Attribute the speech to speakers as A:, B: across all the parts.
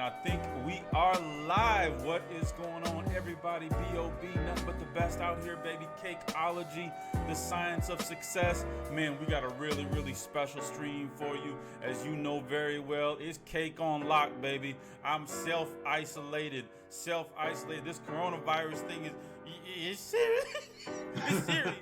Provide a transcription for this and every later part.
A: I think we are live. What is going on, everybody? B.O.B. Nothing but the best out here, baby. Cakeology, the science of success. Man, we got a really, really special stream for you. As you know very well, it's cake on lock, baby. I'm self-isolated. This coronavirus thing is serious. It's serious.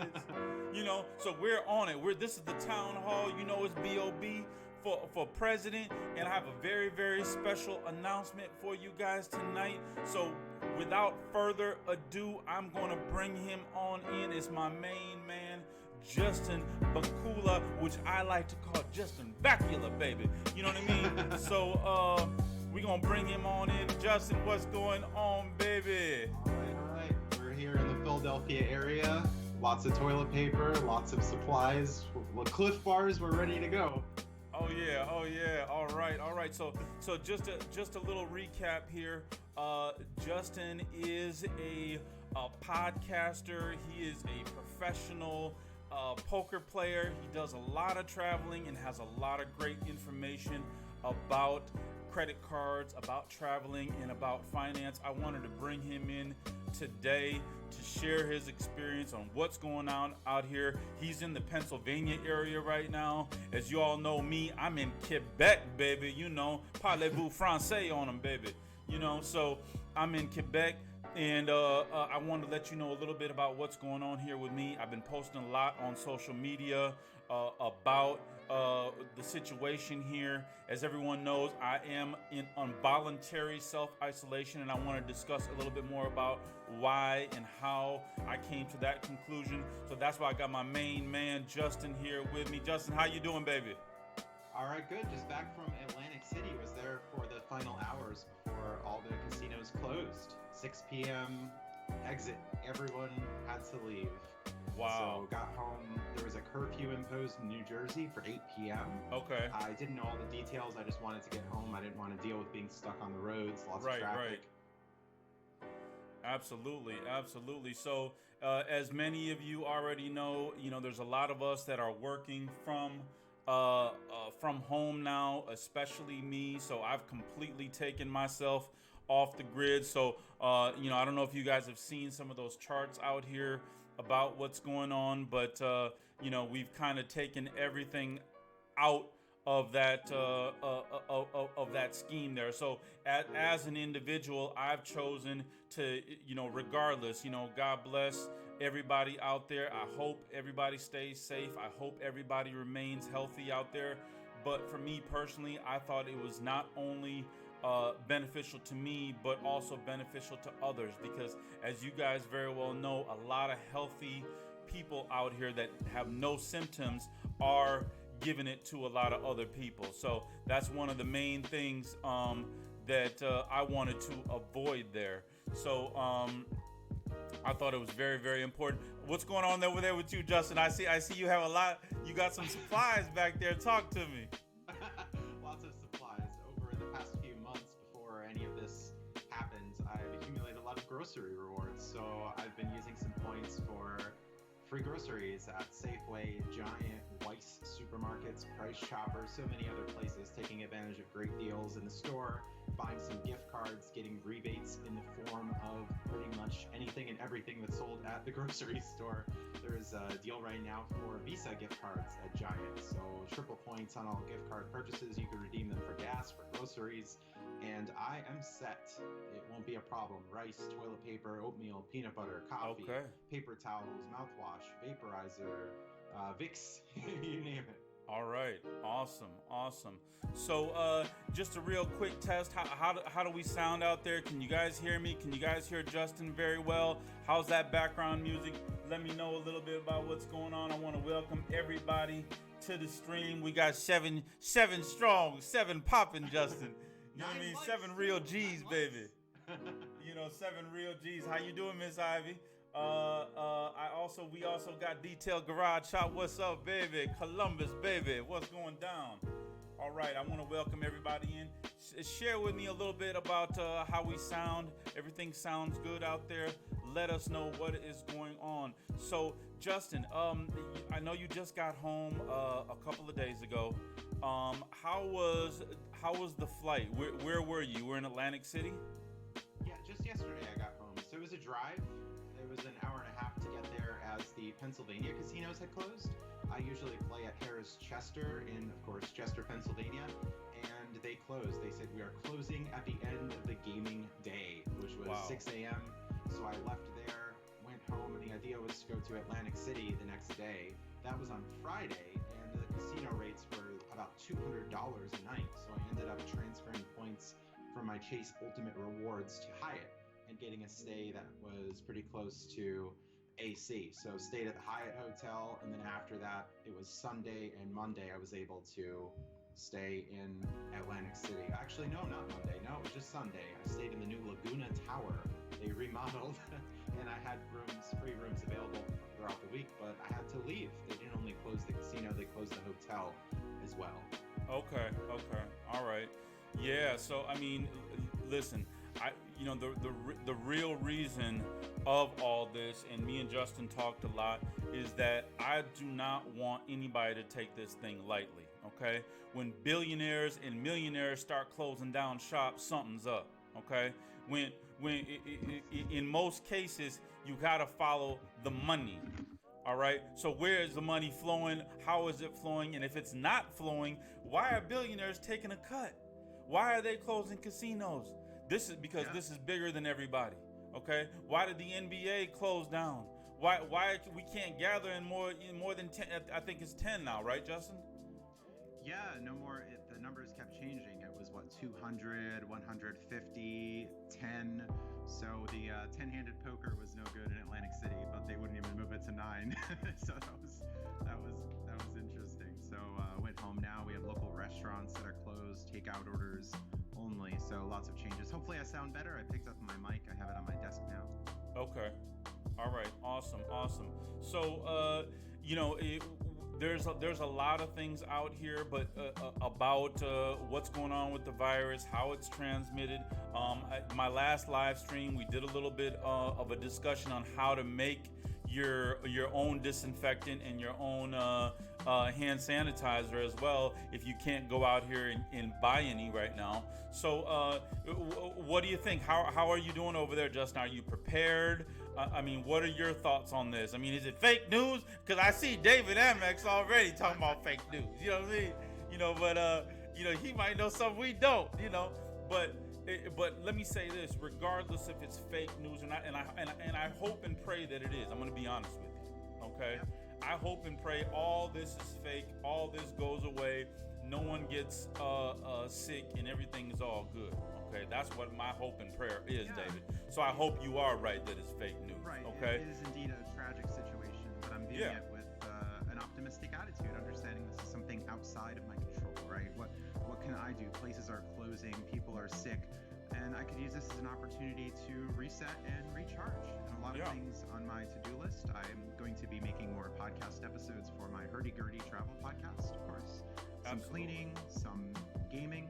A: You know, so we're on it. This is the town hall. You know, it's B.O.B. for president, and I have a very, very special announcement for you guys tonight. So without further ado, I'm going to bring him on in. It's my main man, Justin Vacula, which I like to call Justin Vacula, baby. You know what I mean? So we're going to bring him on in. Justin, what's going on, baby?
B: All right. We're here in the Philadelphia area. Lots of toilet paper, lots of supplies. With Cliff Bars, we're ready to go.
A: Oh yeah. All right. So just a little recap here. Justin is a podcaster. He is a professional poker player. He does a lot of traveling and has a lot of great information about credit cards, about traveling, and about finance. I wanted to bring him in today to share his experience on what's going on out here. He's in the Pennsylvania area right now. As you all know me, I'm in Quebec, baby. You know, parlez-vous français on him, baby. You know, so I'm in Quebec, and I wanted to let you know a little bit about what's going on here with me. I've been posting a lot on social media about the situation here. As everyone knows, I am on voluntary self-isolation, and I want to discuss a little bit more about why and how I came to that conclusion. So that's why I got my main man, Justin, here with me. Justin, how you doing, baby?
B: All right, good. Just back from Atlantic City. Was there for the final hours before all the casinos closed. 6 p.m. exit. Everyone had to leave.
A: Wow.
B: So got home. There was a curfew imposed in New Jersey for 8 p.m.
A: Okay.
B: I didn't know all the details. I just wanted to get home. I didn't want to deal with being stuck on the roads. Lots of traffic.
A: Right. Absolutely. So, as many of you already know, there's a lot of us that are working from home now, especially me. So I've completely taken myself off the grid. So, I don't know if you guys have seen some of those charts out here about what's going on, but we've kind of taken everything out of that of that scheme there. So as an individual, I've chosen to, regardless, God bless everybody out there. I hope everybody stays safe. I hope everybody remains healthy out there. But for me personally, I thought it was not only beneficial to me, but also beneficial to others, because as you guys very well know, a lot of healthy people out here that have no symptoms are giving it to a lot of other people. So that's one of the main things that I wanted to avoid there. So I thought it was very, very important. What's going on over there with you, Justin? I see you have a lot. You got some supplies back there. Talk to me.
B: Lots of supplies. Over the past few months before any of this happened, I've accumulated a lot of grocery rewards. So I've been using some points for free groceries at Safeway, Giant, Weiss supermarkets, Price Chopper, so many other places, taking advantage of great deals in the store, buying some gift cards, getting rebates in the form of pretty much anything and everything that's sold at the grocery store. There's a deal right now for Visa gift cards at Giant, so triple points on all gift card purchases. You can redeem them for gas, for groceries, and I am set. It won't be a problem. Rice, toilet paper, oatmeal, peanut butter, coffee, paper towels, mouthwash, vaporizer, Vicks, you name it.
A: All right, awesome. So just a real quick test. How do we sound out there? Can you guys hear me? Can you guys hear Justin very well? How's that background music? Let me know a little bit about what's going on. I want to welcome everybody to the stream. We got seven strong, 7 popping, Justin. You know what I mean? 7 real G's, baby. 7 real G's. How you doing, Miss Ivy? We also got Detail Garage Shop. What's up, baby? Columbus, baby. What's going down? All right, I want to welcome everybody in. Share with me a little bit about how we sound. Everything sounds good out there. Let us know what is going on. So Justin, I know you just got home a couple of days ago. How was the flight? Where were you? We're in Atlantic City.
B: Yeah, just yesterday I got home. So it was a drive. It was an hour and a half to get there as the Pennsylvania casinos had closed. I usually play at Harrah's Chester in, of course, Chester, Pennsylvania. And they closed. They said we are closing at the end of the gaming day, which was 6 a.m. So I left there, went home, and the idea was to go to Atlantic City the next day. That was on Friday, and the casino rates were about $200 a night. So I ended up transferring points from my Chase Ultimate Rewards to Hyatt and getting a stay that was pretty close to AC. So stayed at the Hyatt Hotel, and then after that, it was Sunday and Monday I was able to stay in Atlantic City. Actually, no, not Monday. No, it was just Sunday. I stayed in the new Laguna Tower. They remodeled, and I had free rooms available throughout the week, but I had to leave. They didn't only close the casino, they closed the hotel as well.
A: Okay. All right. Yeah, so I mean, listen, the real reason of all this, and me and Justin talked a lot, is that I do not want anybody to take this thing lightly. Okay, when billionaires and millionaires start closing down shop, something's up. Okay, when in most cases you gotta follow the money. All right, so where is the money flowing? How is it flowing? And if it's not flowing, why are billionaires taking a cut? Why are they closing casinos? This is because this is bigger than everybody. Okay, why did the NBA close down? Why we can't gather in more than 10? I think it's 10 now, right, Justin?
B: Yeah, no more. The numbers kept changing. It was 200, 150, 10. So the 10-handed poker was no good in Atlantic City, but they wouldn't even move it to 9. So that was interesting. So went home now. We have local restaurants that are closed, takeout orders only. So lots of changes. Hopefully I sound better. I picked up my mic. I have it on my desk now.
A: Okay. All right. Awesome. So there's a lot of things out here, but about what's going on with the virus, how it's transmitted. My last live stream, we did a little bit of a discussion on how to make your own disinfectant and your own hand sanitizer as well, if you can't go out here and buy any right now. So what do you think? How are you doing over there, Justin? Are you prepared? I mean, what are your thoughts on this? I mean, is it fake news? Because I see David Amex already talking about fake news. You know what I mean? But he might know something we don't. But let me say this: regardless if it's fake news or not, and I hope and pray that it is. I'm going to be honest with you. Okay, I hope and pray all this is fake. All this goes away. No one gets sick, and everything is all good. Okay, that's what my hope and prayer is, David. So I hope you are right that it's fake news.
B: Right.
A: Okay.
B: It is indeed a tragic situation, but I'm viewing it with an optimistic attitude, understanding this is something outside of my control. Right. What can I do? Places are closing. People are sick. And I could use this as an opportunity to reset and recharge. And a lot of things on my to-do list. I'm going to be making more podcast episodes for my hurdy-gurdy travel podcast, of course. Some cleaning, some gaming,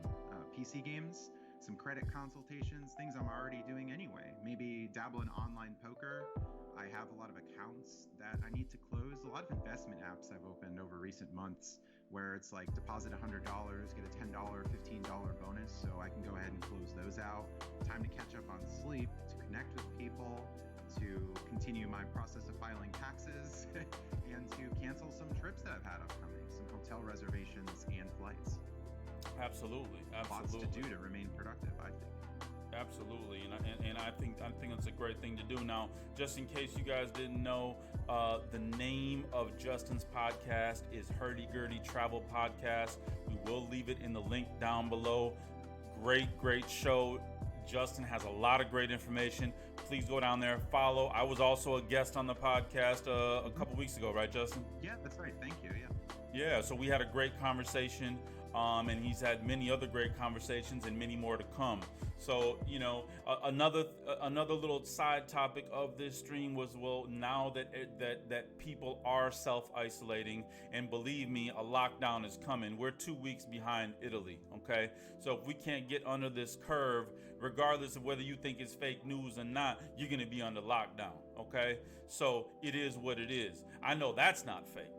B: PC games, some credit consultations, things I'm already doing anyway. Maybe dabble in online poker. I have a lot of accounts that I need to close. A lot of investment apps I've opened over recent months where it's like deposit $100, get a $10, $15 bonus, so I can go ahead and close those out. Time to catch up on sleep, to connect with people, to continue my process of filing taxes, and to cancel some trips that I've had upcoming, some hotel reservations and flights.
A: Absolutely.
B: Lots to do to remain productive, I think.
A: Absolutely, and I think it's a great thing to do. Now, just in case you guys didn't know, the name of Justin's podcast is Hurdy-Gurdy Travel Podcast. We will leave it in the link down below. Great show. Justin has a lot of great information. Please go down there, follow. I was also a guest on the podcast a couple weeks ago, right, Justin?
B: Yeah, that's right. Thank you.
A: Yeah, so we had a great conversation. and he's had many other great conversations and many more to come. So, another little side topic of this stream was, well, now that people are self-isolating, and believe me, a lockdown is coming. We're 2 weeks behind Italy, okay? So if we can't get under this curve, regardless of whether you think it's fake news or not, you're going to be under lockdown, okay? So it is what it is. I know that's not fake,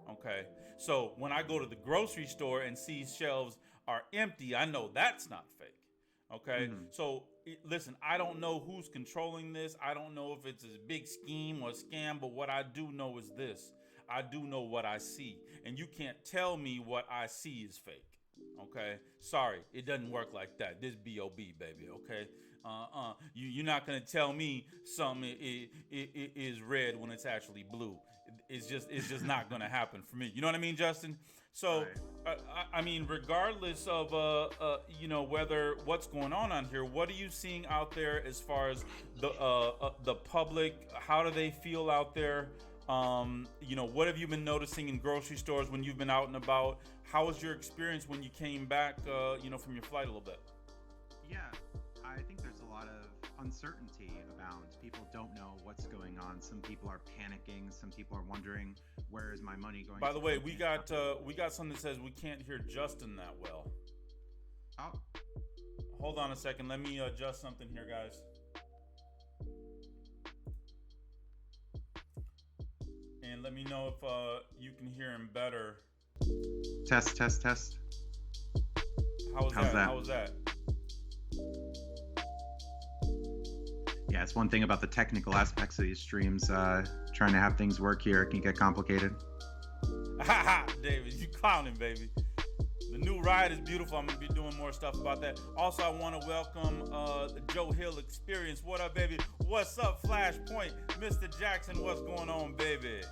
A: okay? So when I go to the grocery store and see shelves are empty, I know that's not fake. Okay. Mm-hmm. So listen, I don't know who's controlling this. I don't know if it's a big scheme or scam, but what I do know is this. I do know what I see, and you can't tell me what I see is fake. Okay. Sorry. It doesn't work like that. This B.O.B. baby. Okay. You're not going to tell me something is red when it's actually blue. It's just not going to happen for me. You know what I mean, Justin? So, right. I mean, regardless of, whether what's going on here, what are you seeing out there as far as the public? How do they feel out there? What have you been noticing in grocery stores when you've been out and about? How was your experience when you came back, from your flight a little bit?
C: Yeah, I think there's a lot of uncertainty abound. People don't know what's going on. Some people are panicking. Some people are wondering, where is my money going?
A: By the way, we got something that says we can't hear Justin that well.
C: Oh.
A: Hold on a second. Let me adjust something here, guys. And let me know if you can hear him better.
C: Test.
A: How's that? How was that?
C: Yeah, it's one thing about the technical aspects of these streams. Trying to have things work here can get complicated.
A: David, you clowning, baby. The new ride is beautiful. I'm going to be doing more stuff about that. Also, I want to welcome the Joe Hill Experience. What up, baby? What's up, Flashpoint? Mr. Jackson, what's going on, baby?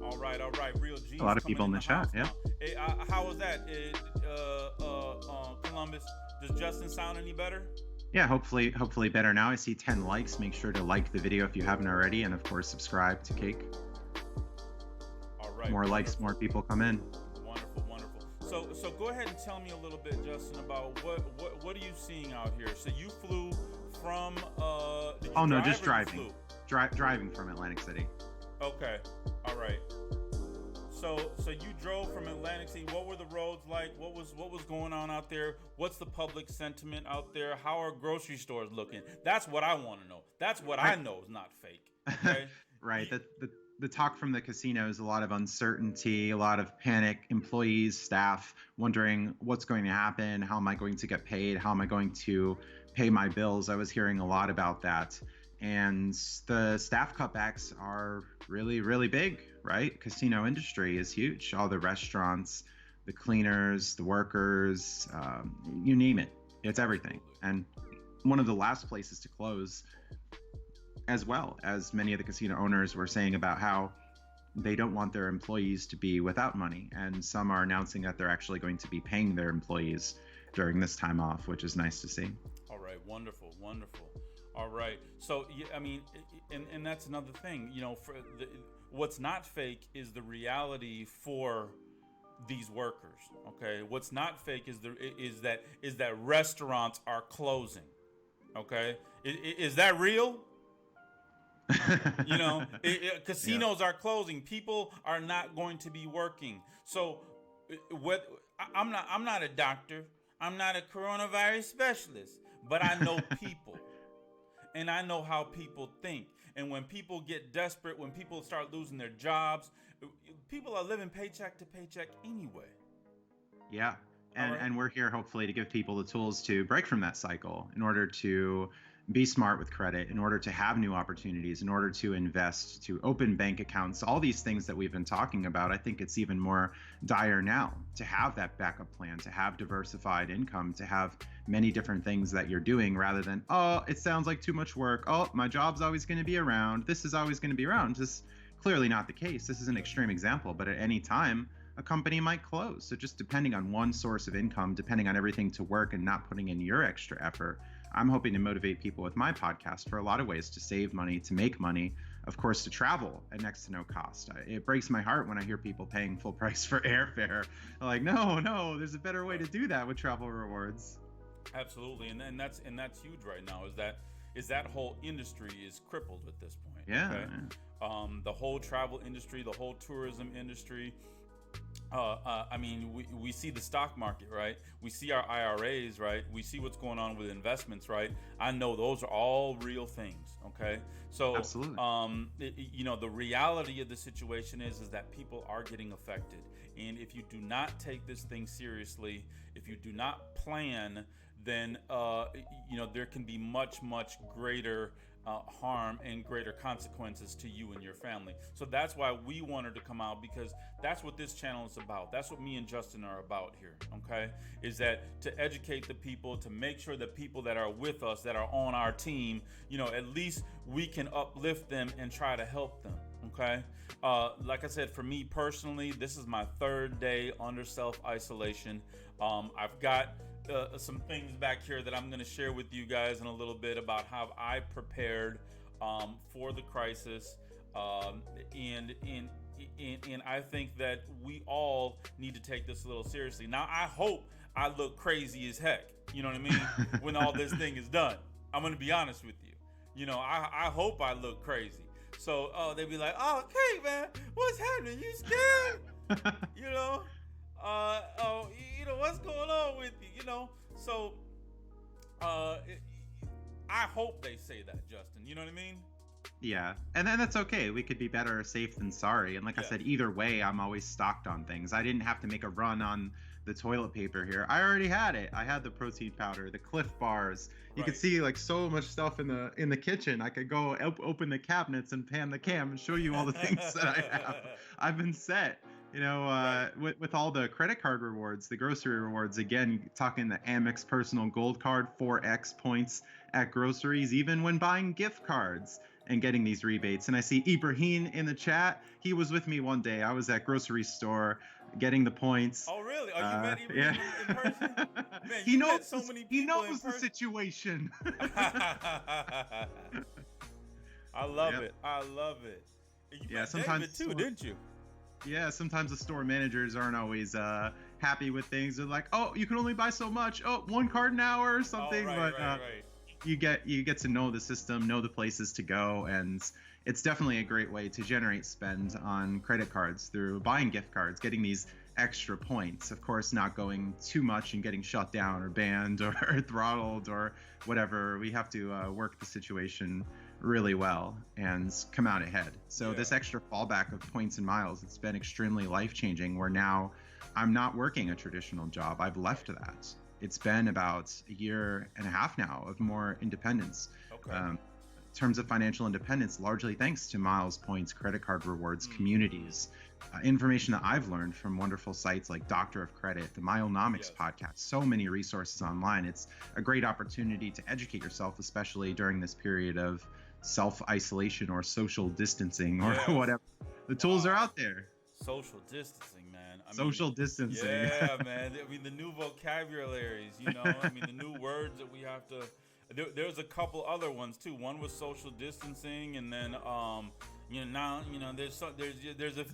A: All right. Real G.
C: A lot of people in the chat, yeah.
A: Hey, how was that, Columbus? Does Justin sound any better?
C: Yeah, hopefully better now. I see 10 likes. Make sure to like the video if you haven't already, and of course subscribe to Cake.
A: All right.
C: More likes, more people come in.
A: Wonderful. So go ahead and tell me a little bit, Justin, about what are you seeing out here? So you flew from
C: just driving. Driving from Atlantic City.
A: Okay. All right. So you drove from Atlantic City. What were the roads like? What was going on out there? What's the public sentiment out there? How are grocery stores looking? That's what I want to know. That's what I know is not fake. Okay?
C: Right. The talk from the casino is a lot of uncertainty, a lot of panic, employees, staff wondering what's going to happen. How am I going to get paid? How am I going to pay my bills? I was hearing a lot about that. And the staff cutbacks are really, really big, right? Casino industry is huge. All the restaurants, the cleaners, the workers, you name it. It's everything. And one of the last places to close, as well as many of the casino owners were saying about how they don't want their employees to be without money. And some are announcing that they're actually going to be paying their employees during this time off, which is nice to see.
A: All right. Wonderful. All right. So, I mean, and that's another thing, what's not fake is the reality for these workers. Okay. What's not fake is that restaurants are closing. Okay. Is that real? Casinos are closing. People are not going to be working. So I'm not a doctor. I'm not a coronavirus specialist, but I know people. And I know how people think. And when people get desperate, when people start losing their jobs, people are living paycheck to paycheck anyway.
C: Yeah. And we're here hopefully to give people the tools to break from that cycle in order to be smart with credit, in order to have new opportunities, in order to invest, to open bank accounts, all these things that we've been talking about. I think it's even more dire now to have that backup plan, to have diversified income, to have many different things that you're doing rather than, oh, it sounds like too much work. Oh, my job's always going to be around. This is always going to be around. This is clearly not the case. This is an extreme example, but at any time, a company might close. So just depending on one source of income, depending on everything to work and not putting in your extra effort, I'm hoping to motivate people with my podcast for a lot of ways to save money, to make money, of course, to travel at next to no cost. It breaks my heart when I hear people paying full price for airfare. Like, no, there's a better way to do that with travel rewards.
A: Absolutely, and that's huge right now. Is that whole industry is crippled at this point.
C: Yeah.
A: Okay? The whole travel industry, the whole tourism industry. I mean, we see the stock market, right? We see our IRAs, right? We see what's going on with investments, right? I know those are all real things, okay? So,
C: absolutely.
A: The reality of the situation is that people are getting affected. And if you do not take this thing seriously, if you do not plan, then, there can be much, much greater harm and greater consequences to you and your family. So that's why we wanted to come out, because that's what this channel is about. That's what me and Justin are about here, okay? Is that to educate the people, to make sure that people that are with us, that are on our team, at least we can uplift them and try to help them, okay? Like I said, for me personally, this is my 3rd day under self-isolation. I've got some things back here that I'm going to share with you guys in a little bit about how I prepared for the crisis, and I think that we all need to take this a little seriously. Now, I hope I look crazy as heck, you know what I mean, when all this thing is done. I'm going to be honest with you. I hope I look crazy. So they'd be like, "Oh, okay, man, what's happening? You scared?" What's going on with you? So I hope they say that, Justin. You know what I mean?
C: Yeah, and then that's okay. We could be better safe than sorry. And like I said, either way, I'm always stocked on things. I didn't have to make a run on the toilet paper here. I already had it. I had the protein powder, the Cliff bars. You could see like so much stuff in the kitchen. I could go open the cabinets and pan the cam and show you all the things that I have. I've been set. With all the credit card rewards, the grocery rewards, again, talking the Amex Personal Gold Card, 4x points at groceries, even when buying gift cards and getting these rebates. And I see Ibrahim in the chat. He was with me one day. I was at grocery store getting the points.
A: Oh, really? Oh, you met Ibrahim in person? Man,
C: he knows
A: met so many people.
C: He knows the situation.
A: I love it. I love it. You met
C: sometimes
A: David too, didn't you?
C: Yeah, sometimes the store managers aren't always happy with things. They're like, "Oh, you can only buy so much. Oh, 1 card an hour or something."
A: Right.
C: You get to know the system, know the places to go, and it's definitely a great way to generate spend on credit cards through buying gift cards, getting these extra points. Of course, not going too much and getting shut down or banned or throttled or whatever. We have to work the situation really well and come out ahead. So this extra fallback of points and miles, it's been extremely life-changing, where now I'm not working a traditional job. I've left that. It's been about 1.5 years now of more independence.
A: Okay.
C: In terms of financial independence, largely thanks to miles, points, credit card rewards, communities, information that I've learned from wonderful sites like Doctor of Credit, the Milenomics podcast, so many resources online. It's a great opportunity to educate yourself, especially during this period of self-isolation or social distancing or whatever. The tools are out there.
A: Social distancing, man.
C: Social distancing.
A: Yeah, man. I mean, the new vocabularies, the new words that we have to. There's a couple other ones too. One was social distancing, and then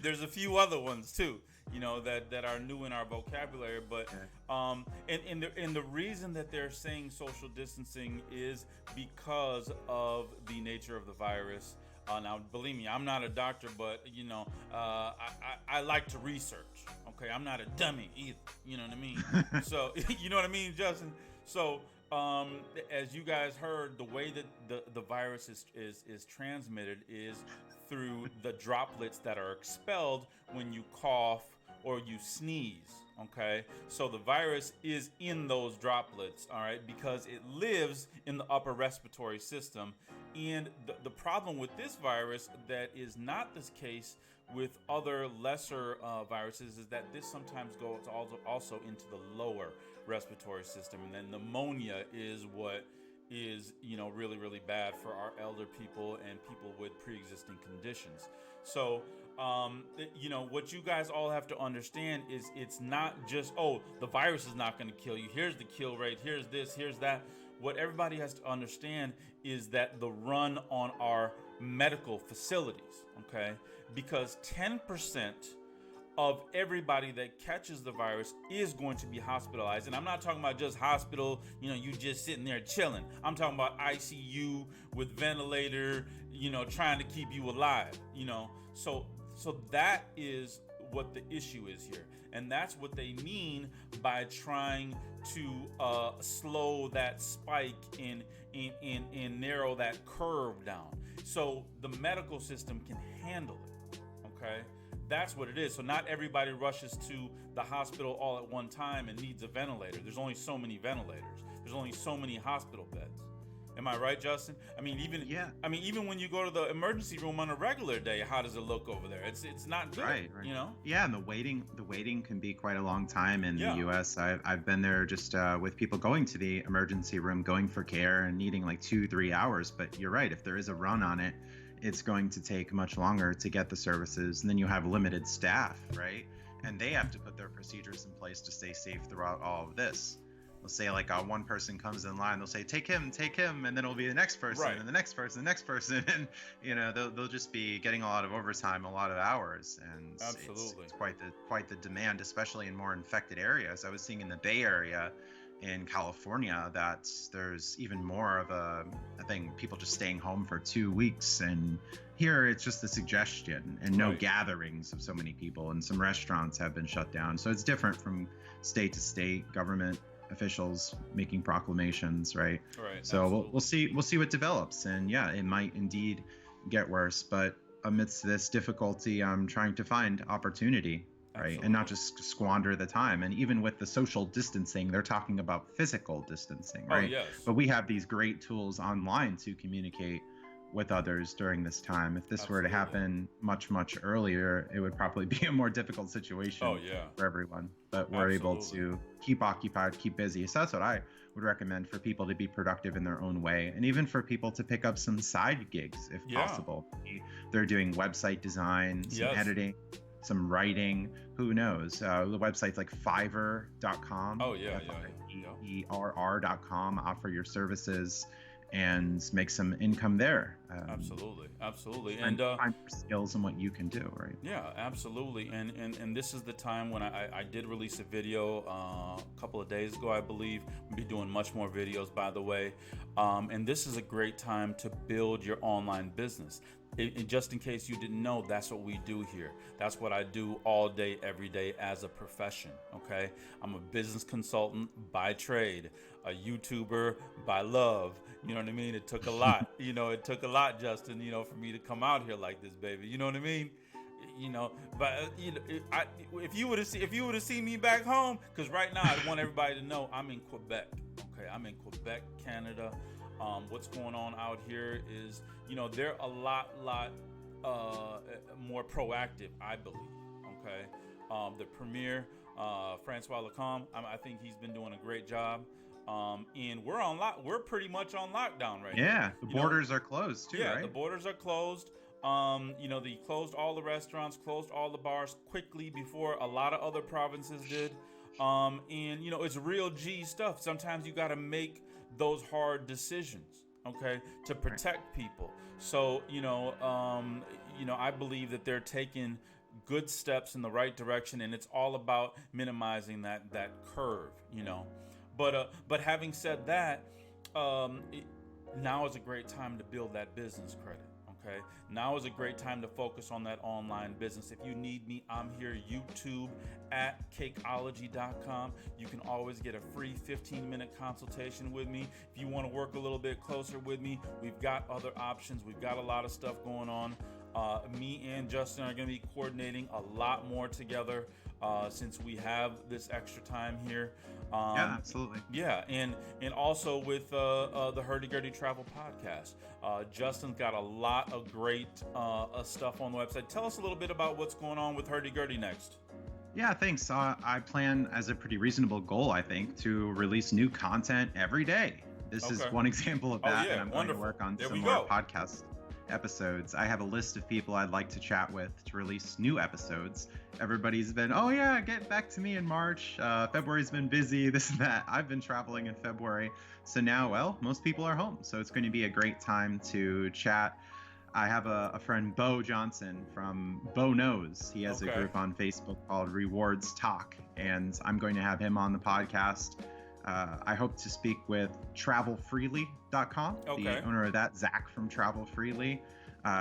A: there's a few other ones too. That are new in our vocabulary, but and the reason that they're saying social distancing is because of the nature of the virus. Now, believe me, I'm not a doctor, but I like to research. Okay, I'm not a dummy either. You know what I mean? So you know what I mean, Justin. So as you guys heard, the way that the virus is transmitted is through the droplets that are expelled when you cough or you sneeze. Okay, so the virus is in those droplets, all right, because it lives in the upper respiratory system. And the problem with this virus that is not this case with other lesser viruses is that this sometimes goes also into the lower respiratory system. And then pneumonia is what is, really, really bad for our elder people and people with pre-existing conditions. So, what you guys all have to understand is it's not just, the virus is not going to kill you. Here's the kill rate. Here's this, here's that. What everybody has to understand is that the run on our medical facilities, okay? Because 10% of everybody that catches the virus is going to be hospitalized. And I'm not talking about just hospital, you just sitting there chilling. I'm talking about ICU with ventilator, trying to keep you alive, So that is what the issue is here. And that's what they mean by trying to slow that spike and narrow that curve down. So the medical system can handle it, okay? That's what it is. So not everybody rushes to the hospital all at one time and needs a ventilator. There's only so many ventilators. There's only so many hospital beds. Am I right, Justin? Even when you go to the emergency room on a regular day, how does it look over there? It's not good,
C: right. Yeah, and the waiting can be quite a long time in the U.S. I've been there just with people going to the emergency room, going for care and needing like 2-3 hours. But you're right. If there is a run on it, it's going to take much longer to get the services. And then you have limited staff, right? And they have to put their procedures in place to stay safe throughout all of this. They'll say like one person comes in line, they'll say, take him, and then it'll be the next person, right. And the next person, and they'll just be getting a lot of overtime, a lot of hours, and
A: absolutely,
C: it's quite the demand, especially in more infected areas. I was seeing in the Bay Area in California that there's even more of a thing, people just staying home for 2 weeks, and here it's just a suggestion and no gatherings of so many people, and some restaurants have been shut down. So it's different from state to state, government officials making proclamations, right? So we'll see what develops, and it might indeed get worse, but amidst this difficulty, I'm trying to find opportunity, right? Absolutely. And not just squander the time. And even with the social distancing, they're talking about physical distancing, right?
A: Oh, yes.
C: But we have these great tools online to communicate with others during this time. If this were to happen much earlier, it would probably be a more difficult situation for everyone. But we're able to keep occupied, keep busy. So that's what I would recommend for people to be productive in their own way, and even for people to pick up some side gigs if possible. They're doing website design, some editing, some writing, who knows. The websites like Fiverr.com. ERR.com, offer your services and make some income there.
A: Absolutely.
C: And find skills and what you can do, right?
A: Yeah, absolutely. And this is the time when I did release a video a couple of days ago, I believe. I'll be doing much more videos, by the way. And this is a great time to build your online business. Just in case you didn't know, that's what we do here. That's what I do all day, every day as a profession, okay? I'm a business consultant by trade, a YouTuber by love. You know what I mean? It took a lot. It took a lot, Justin, for me to come out here like this, baby. You know what I mean? But if you would have seen me back home, because right now I want everybody to know I'm in Quebec, okay? I'm in Quebec, Canada. What's going on out here is, they're a lot more proactive, I believe. Okay, the premier, Francois Lacombe, I think he's been doing a great job. And we're pretty much on lockdown right now.
C: Yeah, the borders are closed too, right? Yeah,
A: the borders are closed. They closed all the restaurants, closed all the bars quickly before a lot of other provinces did. And it's real G stuff. Sometimes you got to make those hard decisions, okay, to protect people. So, I believe that they're taking good steps in the right direction, and it's all about minimizing that curve, But having said that, now is a great time to build that business credit. Okay. Now is a great time to focus on that online business. If you need me, I'm here, YouTube at Cakeology.com. You can always get a free 15-minute consultation with me. If you want to work a little bit closer with me, we've got other options. We've got a lot of stuff going on. Me and Justin are going to be coordinating a lot more together since we have this extra time here.
C: Yeah, absolutely.
A: Yeah, and also with the Hurdy-Gurdy Travel Podcast. Justin's got a lot of great stuff on the website. Tell us a little bit about what's going on with Hurdy-Gurdy next.
C: Yeah, thanks. I plan as a pretty reasonable goal, I think, to release new content every day. This is one example of that, and I'm going to work on some more podcast episodes. I have a list of people I'd like to chat with to release new episodes. Everybody's been, get back to me in March. February's been busy, this and that. I've been traveling in February. So now, most people are home. So it's going to be a great time to chat. I have a friend, Bo Johnson from Bo Knows. He has a group on Facebook called Rewards Talk, and I'm going to have him on the podcast. I hope to speak with TravelFreely.com, the owner of that, Zach from Travel Freely.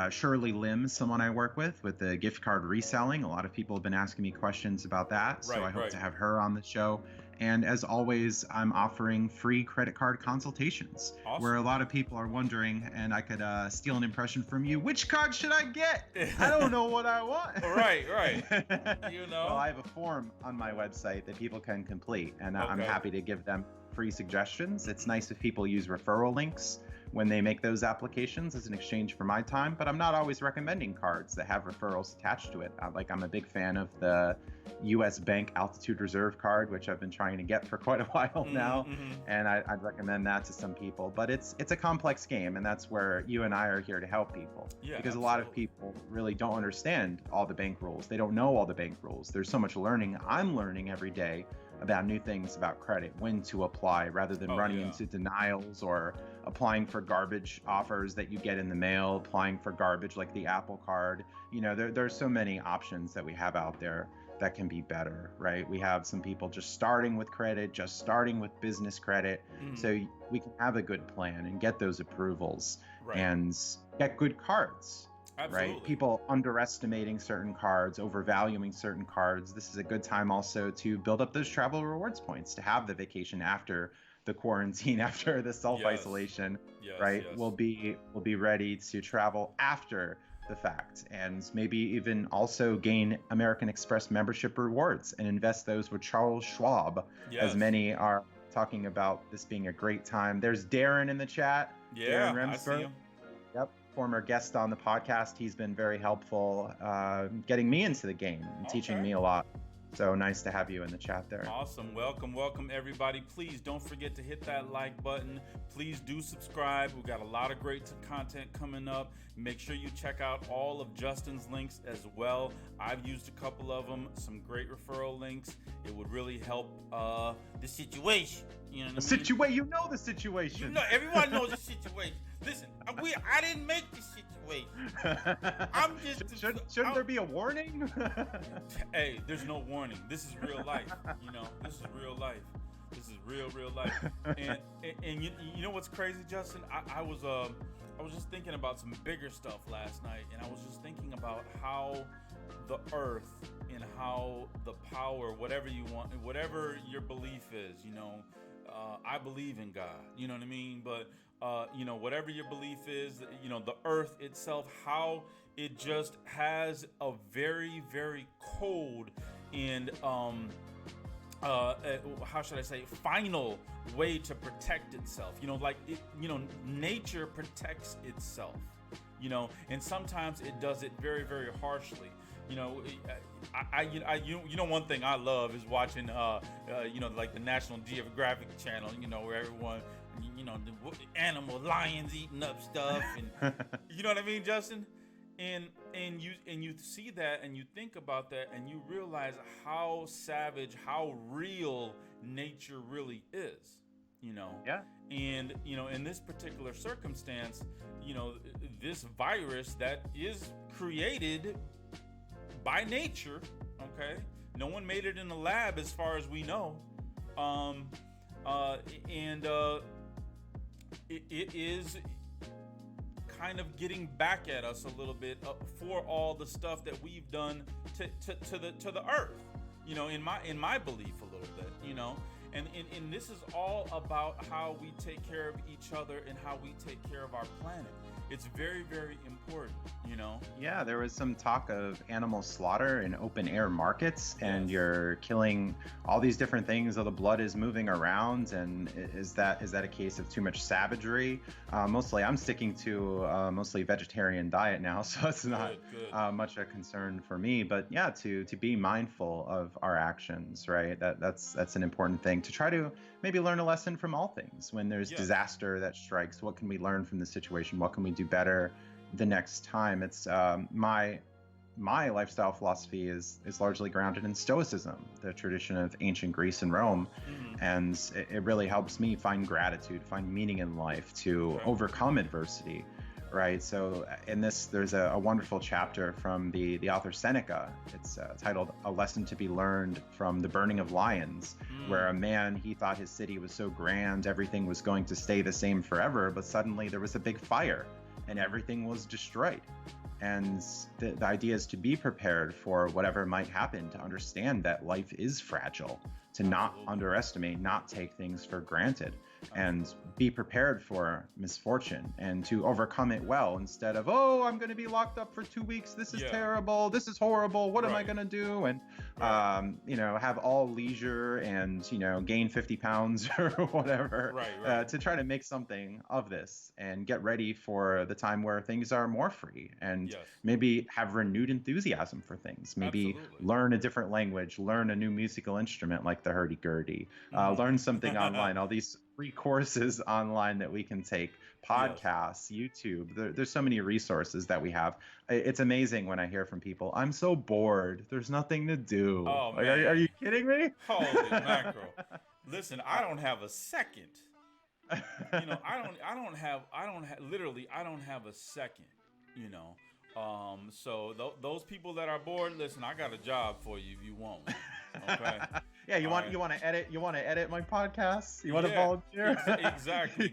C: Shirley Lim, someone I work with the gift card reselling. A lot of people have been asking me questions about that, so I hope to have her on the show. And as always, I'm offering free credit card consultations, where a lot of people are wondering, and I could steal an impression from you, which card should I get? I don't know what I want.
A: Right.
C: Well, I have a form on my website that people can complete, and I'm happy to give them free suggestions. It's nice if people use referral links when they make those applications as an exchange for my time, but I'm not always recommending cards that have referrals attached to it. I'm a big fan of the U.S. Bank Altitude Reserve card, which I've been trying to get for quite a while now, and I'd recommend that to some people. But it's a complex game, and that's where you and I are here to help people. Because a lot of people really don't understand all the bank rules. They don't know all the bank rules. There's so much learning. I'm learning every day about new things about credit, when to apply, rather than running into denials or applying for garbage offers that you get in the mail, applying for garbage like the Apple Card. There's so many options that we have out there that can be better, right? We have some people just starting with credit, just starting with business credit. So we can have a good plan and get those approvals and get good cards.
A: Absolutely.
C: Right? People underestimating certain cards, overvaluing certain cards. This is a good time also to build up those travel rewards points, to have the vacation after the quarantine, after the self-isolation, right? We'll be ready to travel after the fact, and maybe even also gain American Express membership rewards and invest those with Charles Schwab, as many are talking about this being a great time. There's Darren in the chat. Darren Remsburg.
A: I see him.
C: Yep. Former guest on the podcast. He's been very helpful getting me into the game and teaching me a lot. So nice to have you in the chat there.
A: Awesome. Welcome everybody. Please don't forget to hit that like button. Please do subscribe. We've got a lot of great content coming up. Make sure you check out all of Justin's links as well. I've used a couple of them, some great referral links. It would really help the situation. You know what I mean?
C: You know the situation.
A: Everyone knows the situation. Listen, I didn't make this situation. I'm just.
C: Shouldn't there be a warning?
A: Hey, there's no warning. This is real life. This is real life. This is real life. And you know what's crazy, Justin? I was just thinking about some bigger stuff last night, and I was just thinking about how the earth and how the power, whatever you want, whatever your belief is, I believe in God. You know what I mean? But whatever your belief is, the earth itself, how it just has a very, very cold and how should I say, final way to protect itself. Nature protects itself. And sometimes it does it very, very harshly. One thing I love is watching, like the National Geographic channel, where everyone, the animal lions eating up stuff, and you know what I mean, Justin? And you see that, and you think about that, and you realize how savage, how real nature really is.
C: Yeah.
A: And in this particular circumstance, this virus that is created by nature, okay? No one made it in a lab as far as we know. It is kind of getting back at us a little bit for all the stuff that we've done to the earth, in my belief a little bit, and this is all about how we take care of each other and how we take care of our planet. It's very, very important, Yeah,
C: there was some talk of animal slaughter in open air markets, and you're killing all these different things. The blood is moving around, and is that a case of too much savagery? Mostly, I'm sticking to mostly vegetarian diet now, so it's not much a concern for me. But yeah, to be mindful of our actions, right? That's an important thing, to try to maybe learn a lesson from all things. When there's disaster that strikes, what can we learn from the situation? What can we do better the next time? It's my lifestyle philosophy is largely grounded in Stoicism, the tradition of ancient Greece and Rome, and it really helps me find gratitude, find meaning in life, to overcome adversity, right? So in this, there's a wonderful chapter from the author Seneca. It's titled "A Lesson to be Learned from the Burning of Lions," where a man, he thought his city was so grand, everything was going to stay the same forever, but suddenly there was a big fire and everything was destroyed. And the idea is to be prepared for whatever might happen, to understand that life is fragile, to not underestimate, not take things for granted, and be prepared for misfortune and to overcome it well, instead of, oh, I'm going to be locked up for 2 weeks. This is terrible. This is horrible. What am I going to do? And, have all leisure and, gain 50 pounds or whatever to try to make something of this and get ready for the time where things are more free and maybe have renewed enthusiasm for things. Maybe learn a different language, learn a new musical instrument like the hurdy-gurdy, learn something online, all these free courses online that we can take, podcasts, YouTube. There's so many resources that we have. It's amazing when I hear from people, I'm so bored. There's nothing to do.
A: Oh,
C: like,
A: man.
C: Are you kidding me?
A: Holy mackerel. Listen, I don't have a second. I don't have a second, So those people that are bored, listen, I got a job for you if you want one. Okay.
C: Yeah, you want to edit my podcast? You want to volunteer?
A: Exactly.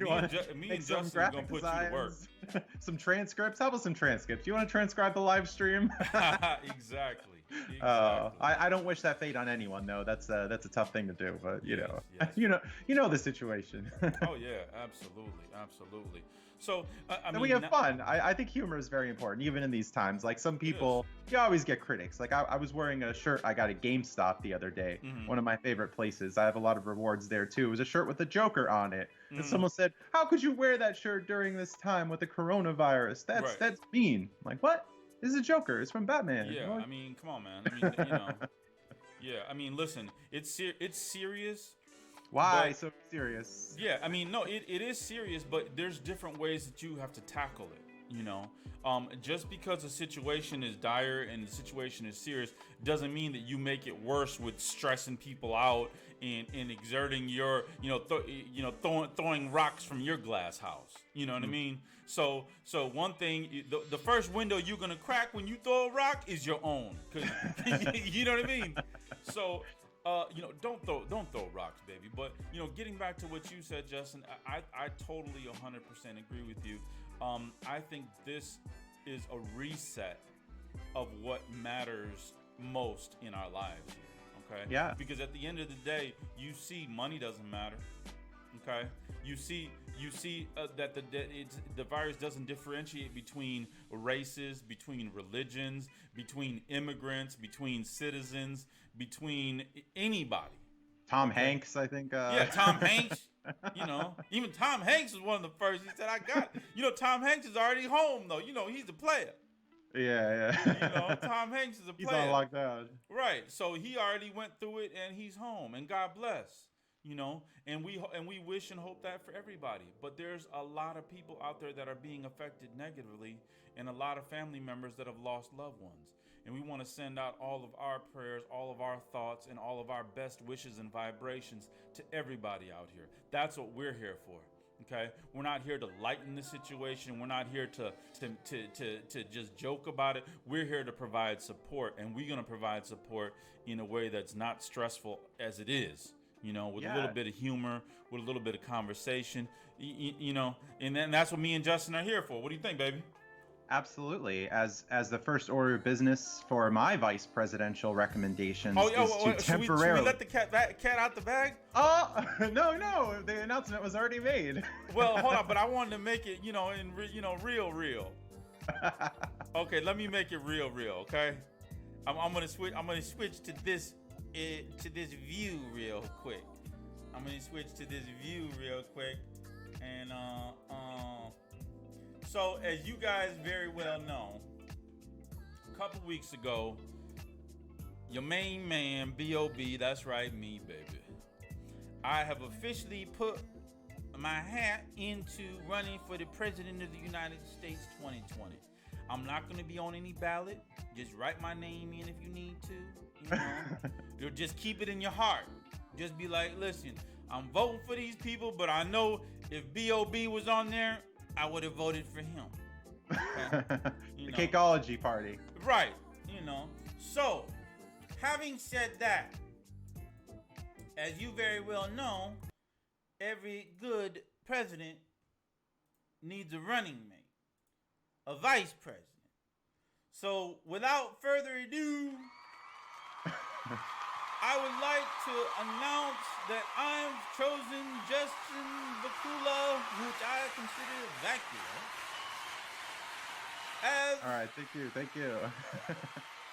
A: Me and Justin are gonna put you to work.
C: Some transcripts. How about some transcripts? You want to transcribe the live stream?
A: Exactly.
C: I don't wish that fate on anyone, though. That's a tough thing to do, but you know the situation.
A: Oh yeah, absolutely. So
C: and we have fun. I think humor is very important, even in these times. Like some people, you always get critics. Like I was wearing a shirt I got at GameStop the other day, one of my favorite places. I have a lot of rewards there too. It was a shirt with a Joker on it, and someone said, "How could you wear that shirt during this time with the coronavirus? That's mean." I'm like, what? This is a Joker. It's from Batman.
A: Yeah, I mean, come on, man. I mean, listen, it's serious.
C: Why so serious?
A: Yeah, I mean, no, it is serious, but there's different ways that you have to tackle it. Just because the situation is dire and the situation is serious doesn't mean that you make it worse with stressing people out and exerting your, throwing rocks from your glass house. You know what I mean? So one thing, the first window you're gonna crack when you throw a rock is your own, 'cause you know what I mean. So. Don't throw rocks, baby. But getting back to what you said, Justin, I totally 100% agree with you. I think this is a reset of what matters most in our lives here. Okay.
C: Yeah.
A: Because at the end of the day, you see, money doesn't matter. Okay. You see that the virus doesn't differentiate between races, between religions, between immigrants, between citizens, between anybody.
C: Tom Hanks, I think.
A: Tom Hanks. Even Tom Hanks was one of the first. He said, "I got it." Tom Hanks is already home though. He's a player.
C: Yeah.
A: Tom Hanks is a player.
C: He's on lockdown.
A: Right. So he already went through it and he's home, and God bless. And we wish and hope that for everybody. But there's a lot of people out there that are being affected negatively, and a lot of family members that have lost loved ones. And we want to send out all of our prayers, all of our thoughts, and all of our best wishes and vibrations to everybody out here. That's what we're here for. Okay? We're not here to lighten the situation. We're not here to just joke about it. We're here to provide support, and we're going to provide support in a way that's not stressful as it is. With a little bit of humor, with a little bit of conversation, and then that's what me and Justin are here for. What do you think, baby?
C: Absolutely. As the first order of business for my vice presidential recommendations
A: should we let the cat out the bag?
C: No, the announcement was already made.
A: Well, hold on, but I wanted to make it, real. Okay, let me make it real. Okay, I'm gonna switch to this. View real quick. I'm gonna switch to this view real quick, and so as you guys very well know, a couple weeks ago, your main man B.O.B. That's right, me, baby. I have officially put my hat into running for the president of the United States 2020. I'm not gonna be on any ballot. Just write my name in if you need to. You'll just keep it in your heart. Just be like, listen, I'm voting for these people, but I know if B.O.B. was on there, I would have voted for him. Okay,
C: The Cakeology party.
A: right? So having said that, as you very well know, every good president needs a running mate, a vice president. So without further ado, I would like to announce that I've chosen Justin Vacula, which I consider Vacula, as
C: All right, thank you.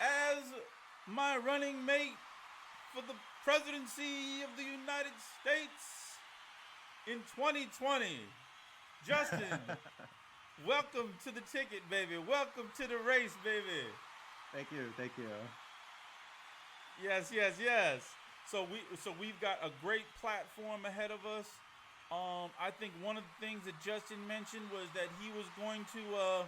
A: as my running mate for the presidency of the United States in 2020. Justin, welcome to the ticket, baby. Welcome to the race, baby.
C: Thank you.
A: Yes. So we've got a great platform ahead of us. I think one of the things that Justin mentioned was that he was going to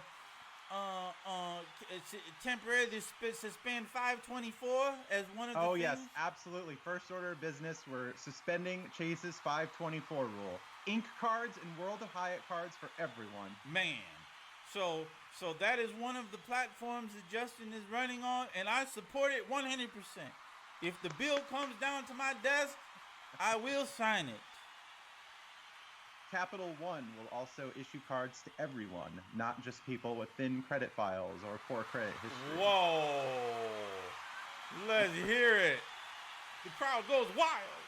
A: temporarily suspend 524 as one of the
C: Oh
A: things.
C: yes, absolutely. First order of business, we're suspending Chase's 524 rule. Ink cards and World of Hyatt cards for everyone.
A: Man. So that is one of the platforms that Justin is running on, and I support it 100%. If the bill comes down to my desk, I will sign it.
C: Capital One will also issue cards to everyone, not just people with thin credit files or poor credit history.
A: Whoa. Let's hear it. The crowd goes wild.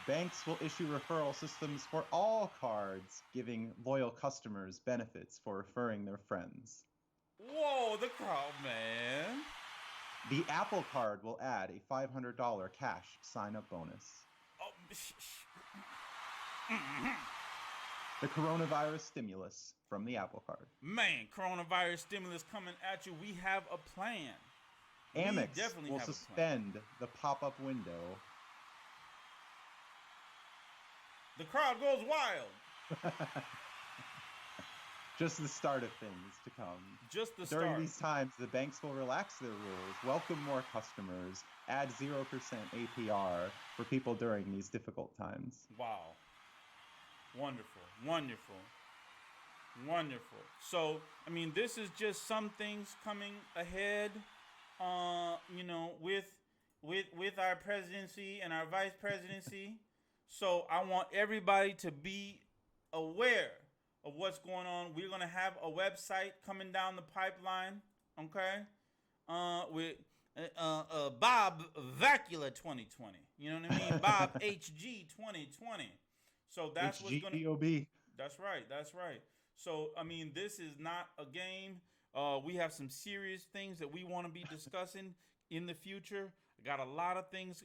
C: Banks will issue referral systems for all cards, giving loyal customers benefits for referring their friends.
A: Whoa, the crowd, man.
C: The Apple Card will add a $500 cash sign-up bonus.
A: Oh,
C: The coronavirus stimulus from the Apple Card.
A: man, coronavirus stimulus coming at you. We have a plan.
C: Amex
A: definitely
C: will
A: have a
C: suspend the pop-up window.
A: The crowd goes wild.
C: Just the start of things to come.
A: Just the
C: During
A: start.
C: these times, the banks will relax their rules, welcome more customers, add 0% APR for people during these difficult times.
A: Wow. Wonderful. So, I mean, this is just some things coming ahead, with our presidency and our vice presidency. So I want everybody to be aware of what's going on. We're going to have a website coming down the pipeline, okay? With Bob Vacula 2020. You know what I mean? Bob HG 2020. So that's what's going to...
C: HGOB.
A: That's right. So, I mean, this is not a game. We have some serious things that we want to be discussing in the future. I got a lot of things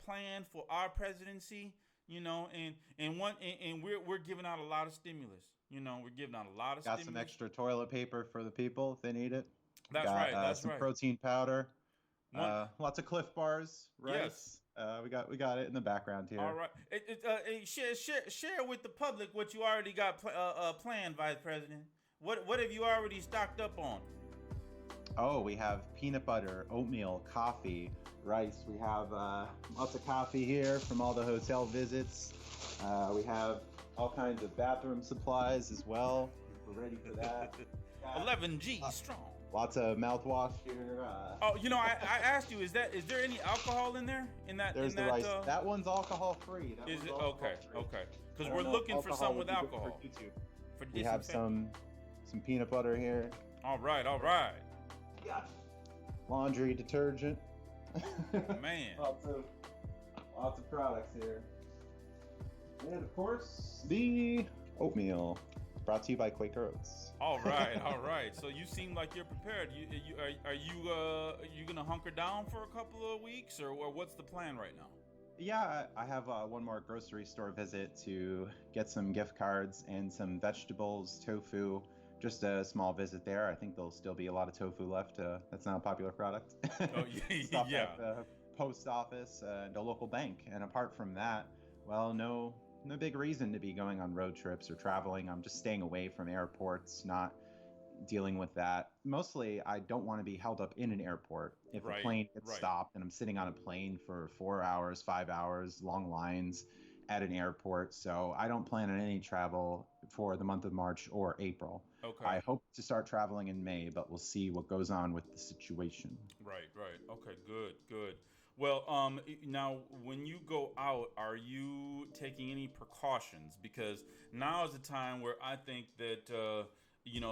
A: planned for our presidency, and we're giving out a lot of stimulus. We're giving out a lot of
C: Got
A: stimulus.
C: some extra toilet paper for the people if they need it.
A: That's right. That's
C: some
A: right.
C: protein powder. Lots of Cliff Bars, rice.
A: Yes.
C: We got it in the background here.
A: All right. Share with the public what you already got planned, Vice President. What have you already stocked up on?
C: Oh, we have peanut butter, oatmeal, coffee, rice. We have lots of coffee here from all the hotel visits. We have all kinds of bathroom supplies as well. We're ready for that.
A: 11G strong.
C: Lots of mouthwash here.
A: I asked you, is there any alcohol in there?
C: There's the rice. That one's alcohol free.
A: Is it? Okay. Because we're looking for some with alcohol.
C: We have some peanut butter here.
A: All right.
C: Yeah. Laundry detergent.
A: Man.
C: Lots of products here. And of course, the oatmeal, brought to you by Quaker Oats.
A: All right. So you seem like you're prepared. Are you gonna hunker down for a couple of weeks, or what's the plan right now?
C: Yeah, I have one more grocery store visit to get some gift cards and some vegetables, tofu. Just a small visit there. I think there'll still be a lot of tofu left. That's not a popular product.
A: Oh,
C: Stop
A: yeah.
C: at the post office and a local bank. And apart from that, well, no big reason to be going on road trips or traveling. I'm just staying away from airports, not dealing with that. Mostly, I don't want to be held up in an airport. If a plane gets stopped and I'm sitting on a plane for 4 hours, 5 hours, long lines at an airport. So I don't plan on any travel for the month of March or April.
A: Okay.
C: I hope to start traveling in May, but we'll see what goes on with the situation.
A: Right, right. Okay, good, good. Well, now when you go out, are you taking any precautions? Because now is the time where I think that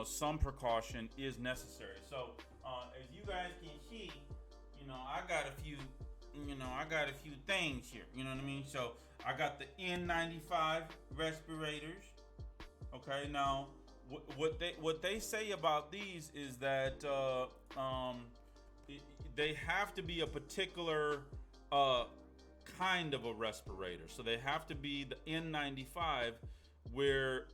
A: some precaution is necessary. So, as you guys can see, I got a few things here. You know what I mean? So I got the N95 respirators. Okay, now what they say about these is that they have to be a particular kind of a respirator. So they have to be the N95, where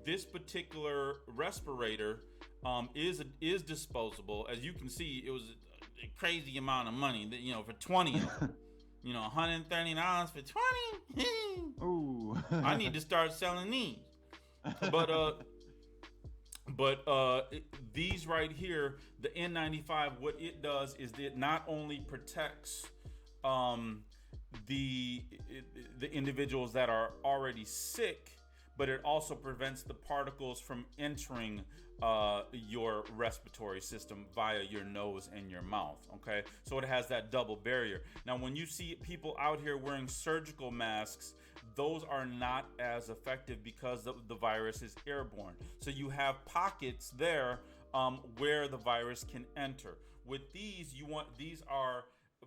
A: this particular respirator is disposable. As you can see, it was a crazy amount of money that, for 20 of them. $130 for 20.
C: Ooh.
A: I need to start selling these. But these right here, the N95, what it does is it not only protects the individuals that are already sick, but it also prevents the particles from entering your respiratory system via your nose and your mouth. Okay, so it has that double barrier. Now, when you see people out here wearing surgical masks, those are not as effective because the virus is airborne. So you have pockets there where the virus can enter. With these, these are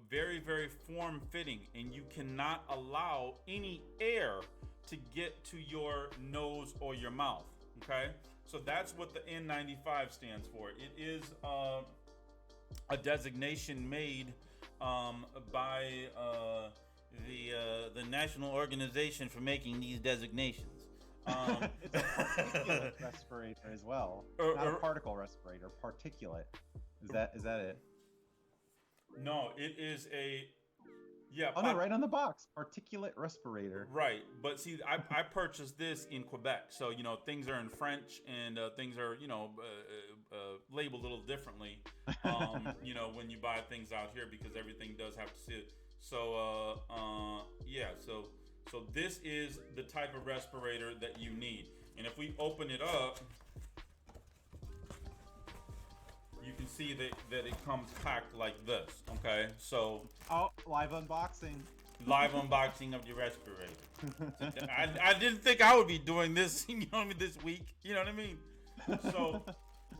A: very, very form-fitting, and you cannot allow any air to get to your nose or your mouth. Okay, so that's what the N95 stands for. It is a designation made by the National Organization for making these designations.
C: It's a particulate respirator as well. Not a particle respirator, particulate. Is that it?
A: No, it is a
C: no, right on the box, particulate respirator.
A: Right, but see, I purchased this in Quebec, so things are in French and things are labeled a little differently. When you buy things out here, because everything does have to sit. So so this is the type of respirator that you need. And if we open it up, you can see that it comes packed like this. Okay, so
C: live unboxing.
A: Live unboxing of your respirator. I didn't think I would be doing this, this week. You know what I mean?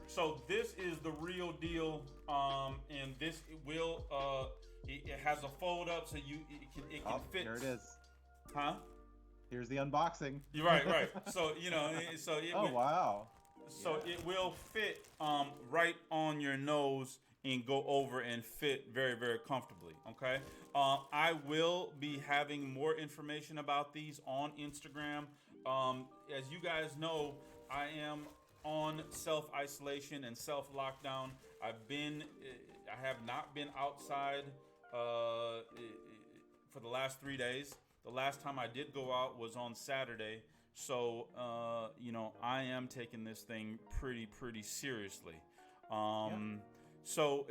A: So this is the real deal. And this it has a fold up, so it can fit.
C: Here it is.
A: Huh?
C: Here's the unboxing.
A: You're right. So
C: wow.
A: So it will fit right on your nose and go over and fit very, very comfortably. Okay. I will be having more information about these on Instagram. As you guys know, I am on self-isolation and self-lockdown. I have not been outside for the last 3 days. The last time I did go out was on Saturday. So, I am taking this thing pretty seriously. So,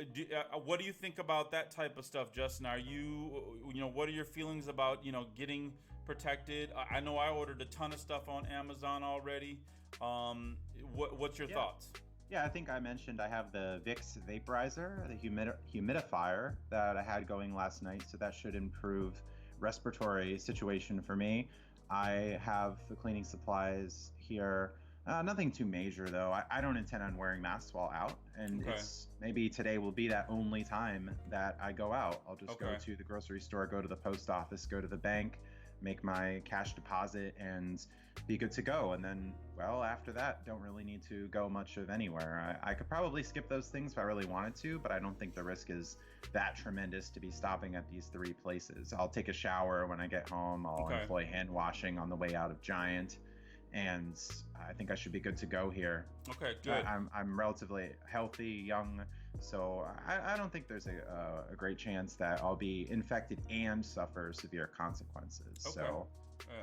A: what do you think about that type of stuff, Justin? Are what are your feelings about, getting protected? I know I ordered a ton of stuff on Amazon already. What's your thoughts?
C: Yeah, I think I mentioned I have the Vicks vaporizer, the humidifier that I had going last night, so that should improve respiratory situation for me. I have the cleaning supplies here. Nothing too major though. I don't intend on wearing masks while out, and it's maybe today will be that only time that I go out. I'll just go to the grocery store, go to the post office, go to the bank, make my cash deposit, and be good to go. And then, well, after that, don't really need to go much of anywhere. I could probably skip those things if I really wanted to, but I don't think the risk is that tremendous to be stopping at these 3 places. I'll take a shower when I get home. I'll employ hand washing on the way out of Giant, and I think I should be good to go here.
A: Okay, good.
C: I'm relatively healthy, young, so I don't think there's a great chance that I'll be infected and suffer severe consequences.
A: Okay.
C: So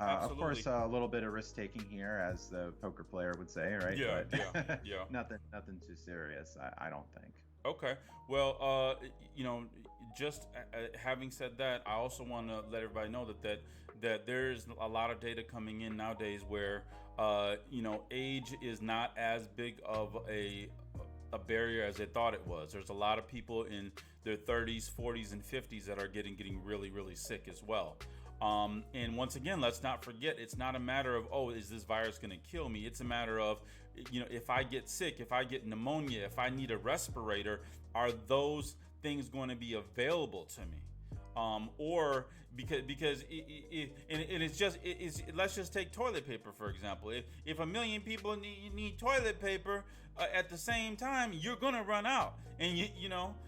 C: of course, a little bit of risk taking here, as the poker player would say, right?
A: Yeah,
C: but
A: yeah.
C: nothing too serious, I don't think.
A: Okay. Well, just having said that, I also want to let everybody know that that there's a lot of data coming in nowadays where age is not as big of a barrier as they thought it was. There's a lot of people in their 30s, 40s, and 50s that are getting really, really sick as well. And once again, let's not forget, it's not a matter of, oh, is this virus going to kill me? It's a matter of, if I get sick, if I get pneumonia, if I need a respirator, are those things going to be available to me? Or because let's just take toilet paper, for example. If a million people need toilet paper at the same time, you're going to run out. And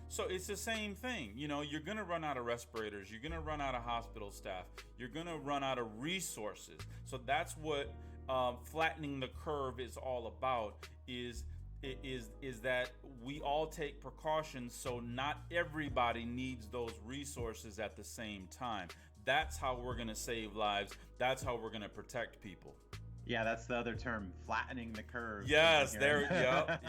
A: so it's the same thing. You're going to run out of respirators. You're going to run out of hospital staff. You're going to run out of resources. So that's what flattening the curve is all about, is that we all take precautions so not everybody needs those resources at the same time. That's how we're going to save lives. That's how we're going to protect people.
C: Yeah, that's the other term, flattening the curve.
A: Yes, there. Yep.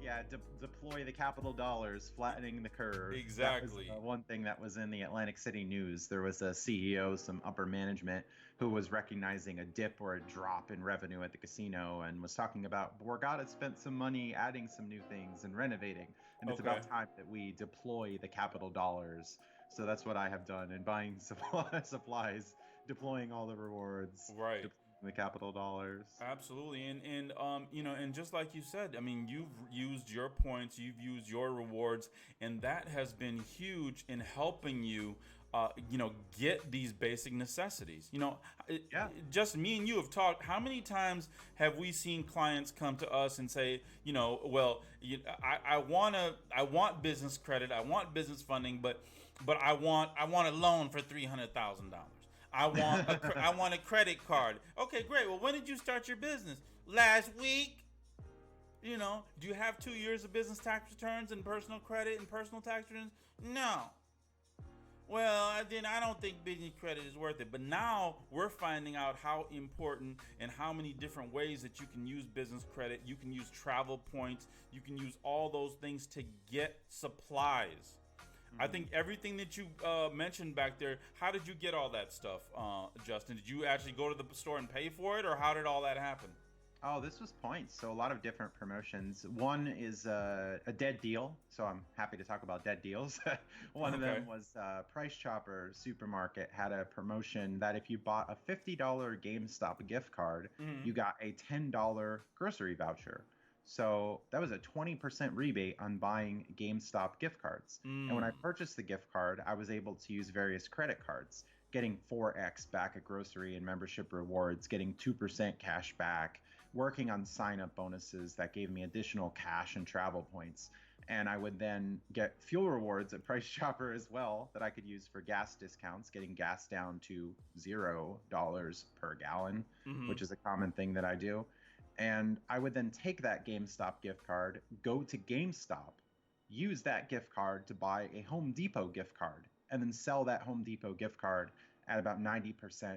C: Yeah, deploy the capital dollars, flattening the curve.
A: Exactly.
C: That was, one thing that was in the Atlantic City news. There was a CEO, some upper management, who was recognizing a dip or a drop in revenue at the casino and was talking about Borgata spent some money adding some new things and renovating. And it's about time that we deploy the capital dollars. So that's what I have done in buying supplies, deploying all the rewards.
A: Right.
C: The capital dollars.
A: Absolutely. And just like you said, I mean, you've used your points, you've used your rewards, and that has been huge in helping you get these basic necessities. Just me and you have talked. How many times have we seen clients come to us and say, I want business credit, I want business funding, but I want a loan for $300,000. I want a credit card. Okay, great. Well, when did you start your business? Last week. Do you have 2 years of business tax returns and personal credit and personal tax returns? No. Well, then I don't think business credit is worth it. But now we're finding out how important and how many different ways that you can use business credit. You can use travel points. You can use all those things to get supplies. I think everything that you mentioned back there, how did you get all that stuff, Justin? Did you actually go to the store and pay for it, or how did all that happen?
C: Oh, this was points. So a lot of different promotions. One is a dead deal. So I'm happy to talk about dead deals. One of them was Price Chopper Supermarket had a promotion that if you bought a $50 GameStop gift card, you got a $10 grocery voucher. So that was a 20% rebate on buying GameStop gift cards. And when I purchased the gift card, I was able to use various credit cards, getting 4x back at grocery and membership rewards, getting 2% cash back, working on sign-up bonuses that gave me additional cash and travel points. And I would then get fuel rewards at Price Chopper as well that I could use for gas discounts, getting gas down to $0 per gallon, which is a common thing that I do. And I would then take that GameStop gift card, go to GameStop, use that gift card to buy a Home Depot gift card, and then sell that Home Depot gift card at about 90%,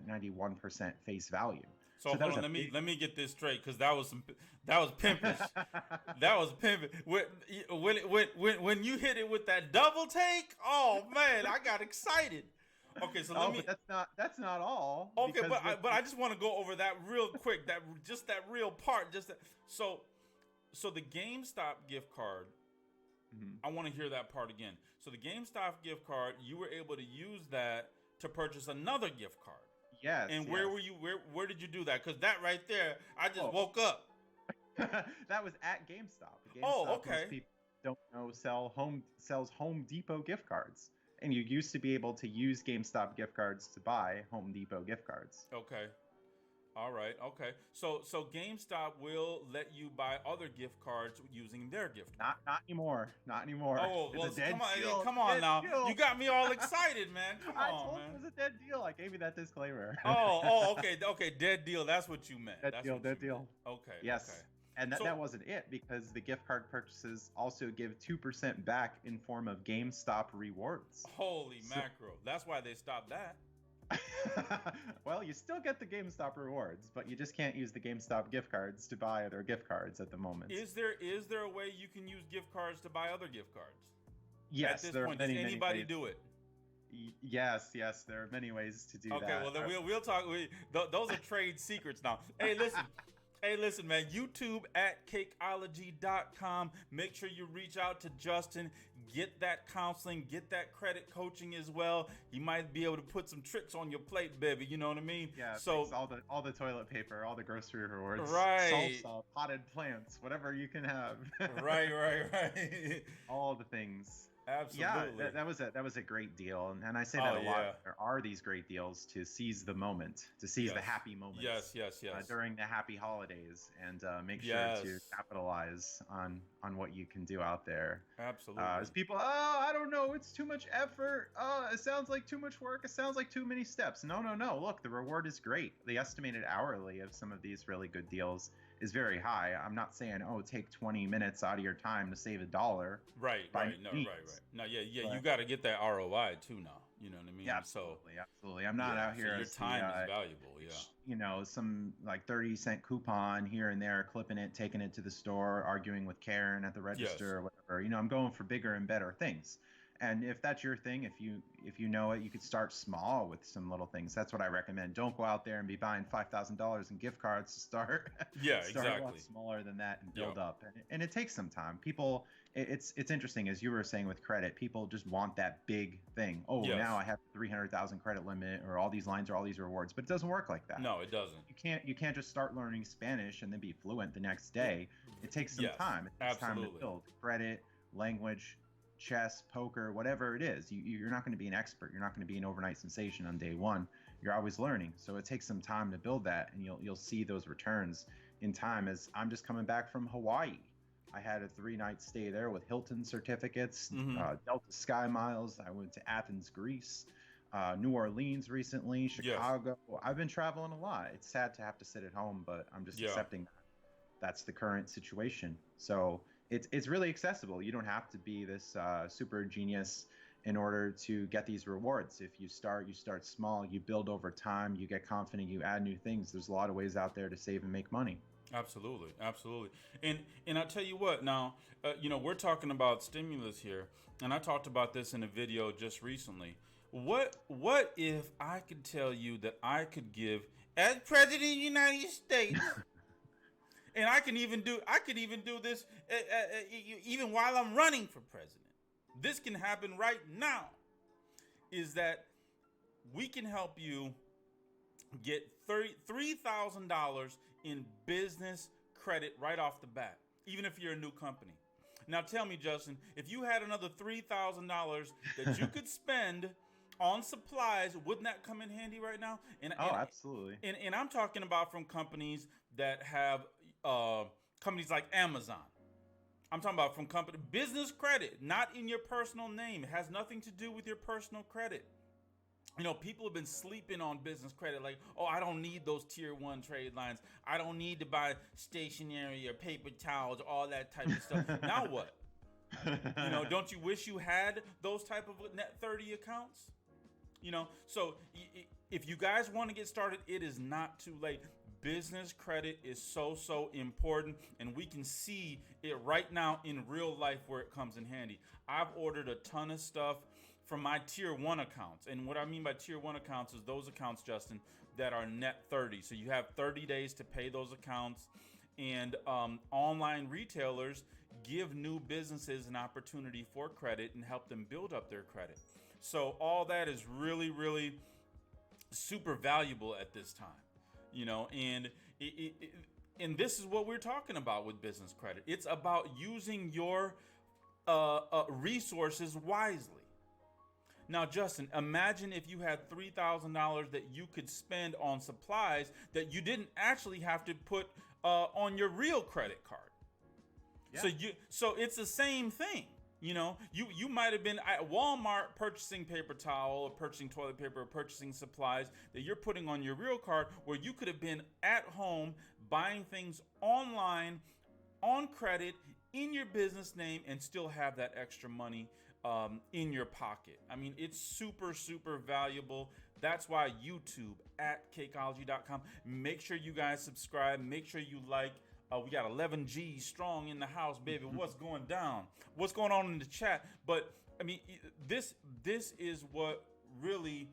C: 91% face value.
A: So hold on, let me get this straight, because that was pimpish. That was pimpish. When you hit it with that double take, oh man, I got excited. Okay, so
C: but that's not all.
A: Okay, but I just want to go over that real quick. That real part. So the GameStop gift card. I want to hear that part again. So the GameStop gift card, you were able to use that to purchase another gift card.
C: Yes.
A: And where were you? Where did you do that? Because that right there, I just woke up.
C: That was at GameStop.
A: Okay.
C: Most people don't know sells Home Depot gift cards. And you used to be able to use GameStop gift cards to buy Home Depot gift cards.
A: Okay. All right. Okay. So GameStop will let you buy other gift cards using their gift card.
C: Not anymore. Not anymore.
A: Oh, well, come on now. Deal. You got me all excited, man.
C: I told you it was a dead deal. I gave you that disclaimer.
A: Okay. Dead deal. That's what you meant.
C: Dead deal.
A: Okay.
C: Yes.
A: Okay.
C: And that wasn't it, because the gift card purchases also give 2% back in form of GameStop rewards.
A: Holy mackerel. That's why they stopped that.
C: Well, you still get the GameStop rewards, but you just can't use the GameStop gift cards to buy other gift cards at the moment.
A: Is there a way you can use gift cards to buy other gift cards?
C: Yes.
A: At this point, does anybody do it?
C: Yes, yes, there are many ways to do
A: Okay,
C: that.
A: well then we'll talk. Those are trade secrets now. Hey, listen. Hey, listen, man. YouTube at cakeology.com. Make sure you reach out to Justin. Get that counseling. Get that credit coaching as well. He might be able to put some tricks on your plate, baby. You know what I mean?
C: Yeah,
A: So
C: thanks. All the toilet paper, all the grocery rewards,
A: right,
C: salsa, potted plants, whatever you can have.
A: right.
C: All the things. Yeah,
A: Absolutely.
C: that was a great deal, and I say that
A: Oh
C: a lot.
A: yeah.
C: There are these great deals to seize the moment, to seize the
A: Yes.
C: happy moments
A: Yes.
C: during the happy holidays, and make sure
A: Yes.
C: to capitalize on what you can do out there.
A: Absolutely.
C: As people, oh, I don't know, it's too much effort. Oh, it sounds like too much work. It sounds like too many steps. No, no, no. Look, the reward is great. The estimated hourly of some of these really good deals is very high. I'm not saying, oh, take 20 minutes out of your time to save $1.
A: Right. Right. No, yeah. You got to get that ROI too now. You know what I mean?
C: Yeah, absolutely. I'm not out here.
A: So your time is valuable. Yeah.
C: Some like 30-cent coupon here and there, clipping it, taking it to the store, arguing with Karen at the register or whatever. I'm going for bigger and better things. And if that's your thing, if you know it, you could start small with some little things. That's what I recommend. Don't go out there and be buying $5,000 in gift cards to start.
A: Yeah,
C: start
A: exactly.
C: a lot smaller than that and build up. And it takes some time. People, it's interesting, as you were saying with credit, people just want that big thing. Oh, now I have 300,000 credit limit, or all these lines, or all these rewards. But it doesn't work like that.
A: No, it doesn't.
C: You can't just start learning Spanish and then be fluent the next day. It takes some time. It takes time to build credit, language, chess, poker, whatever it is. You're not going to be an expert. You're not going to be an overnight sensation on day one. You're always learning. So it takes some time to build that, and you'll see those returns in time. As I'm just coming back from Hawaii. I had a 3-night stay there with Hilton certificates, Delta Sky Miles. I went to Athens, Greece, New Orleans recently, Chicago. Yes. I've been traveling a lot. It's sad to have to sit at home, but I'm just accepting that. That's the current situation. So it's really accessible. You don't have to be this super genius in order to get these rewards. If you start small, you build over time, you get confident, you add new things. There's a lot of ways out there to save and make money.
A: Absolutely. And I'll tell you what, now, we're talking about stimulus here, and I talked about this in a video just recently. What if I could tell you that I could give, as President of the United States, and I could even do this even while I'm running for president. This can happen right now. Is that we can help you get $3,000 in business credit right off the bat, even if you're a new company. Now tell me, Justin, if you had another $3,000 that you could spend on supplies, wouldn't that come in handy right now?
C: Absolutely.
A: And I'm talking about from companies that have companies like Amazon. I'm talking about from business credit, not in your personal name. It has nothing to do with your personal credit. People have been sleeping on business credit, like, oh, I don't need those tier 1 trade lines. I don't need to buy stationery or paper towels, all that type of stuff. Now what? Don't you wish you had those type of net 30 accounts? So if you guys want to get started, it is not too late. Business credit is so important, and we can see it right now in real life where it comes in handy. I've ordered a ton of stuff from my tier 1 accounts, and what I mean by tier 1 accounts is those accounts, Justin, that are net 30. So you have 30 days to pay those accounts, and online retailers give new businesses an opportunity for credit and help them build up their credit. So all that is really, really super valuable at this time. And this is what we're talking about with business credit. It's about using your resources wisely. Now, Justin, imagine if you had $3,000 that you could spend on supplies that you didn't actually have to put on your real credit card. Yeah. So it's the same thing. You might have been at Walmart purchasing paper towel or purchasing toilet paper or purchasing supplies that you're putting on your real card, where you could have been at home buying things online on credit in your business name and still have that extra money in your pocket. I mean, it's super, super valuable. That's why YouTube at cakeology.com. Make sure you guys subscribe. Make sure you like. We got 11 G's strong in the house, baby. What's going down? What's going on in the chat? But I mean, this is what really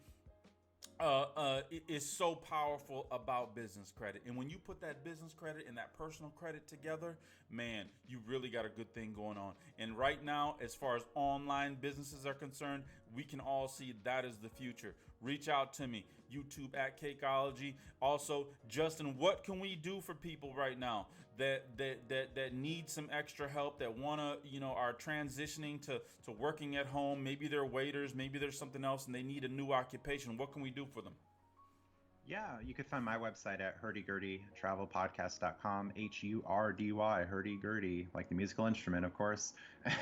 A: is so powerful about business credit. And when you put that business credit and that personal credit together, man, you really got a good thing going on. And right now, as far as online businesses are concerned, we can all see that is the future. Reach out to me, YouTube at Cakeology. Also, Justin, what can we do for people right now that need some extra help, that wanna, are transitioning to working at home? Maybe they're waiters, maybe there's something else, and they need a new occupation. What can we do for them?
C: Yeah, you could find my website at hurdy-gurdy-travelpodcast.com, H-U-R-D-Y, hurdy-gurdy, like the musical instrument, of course.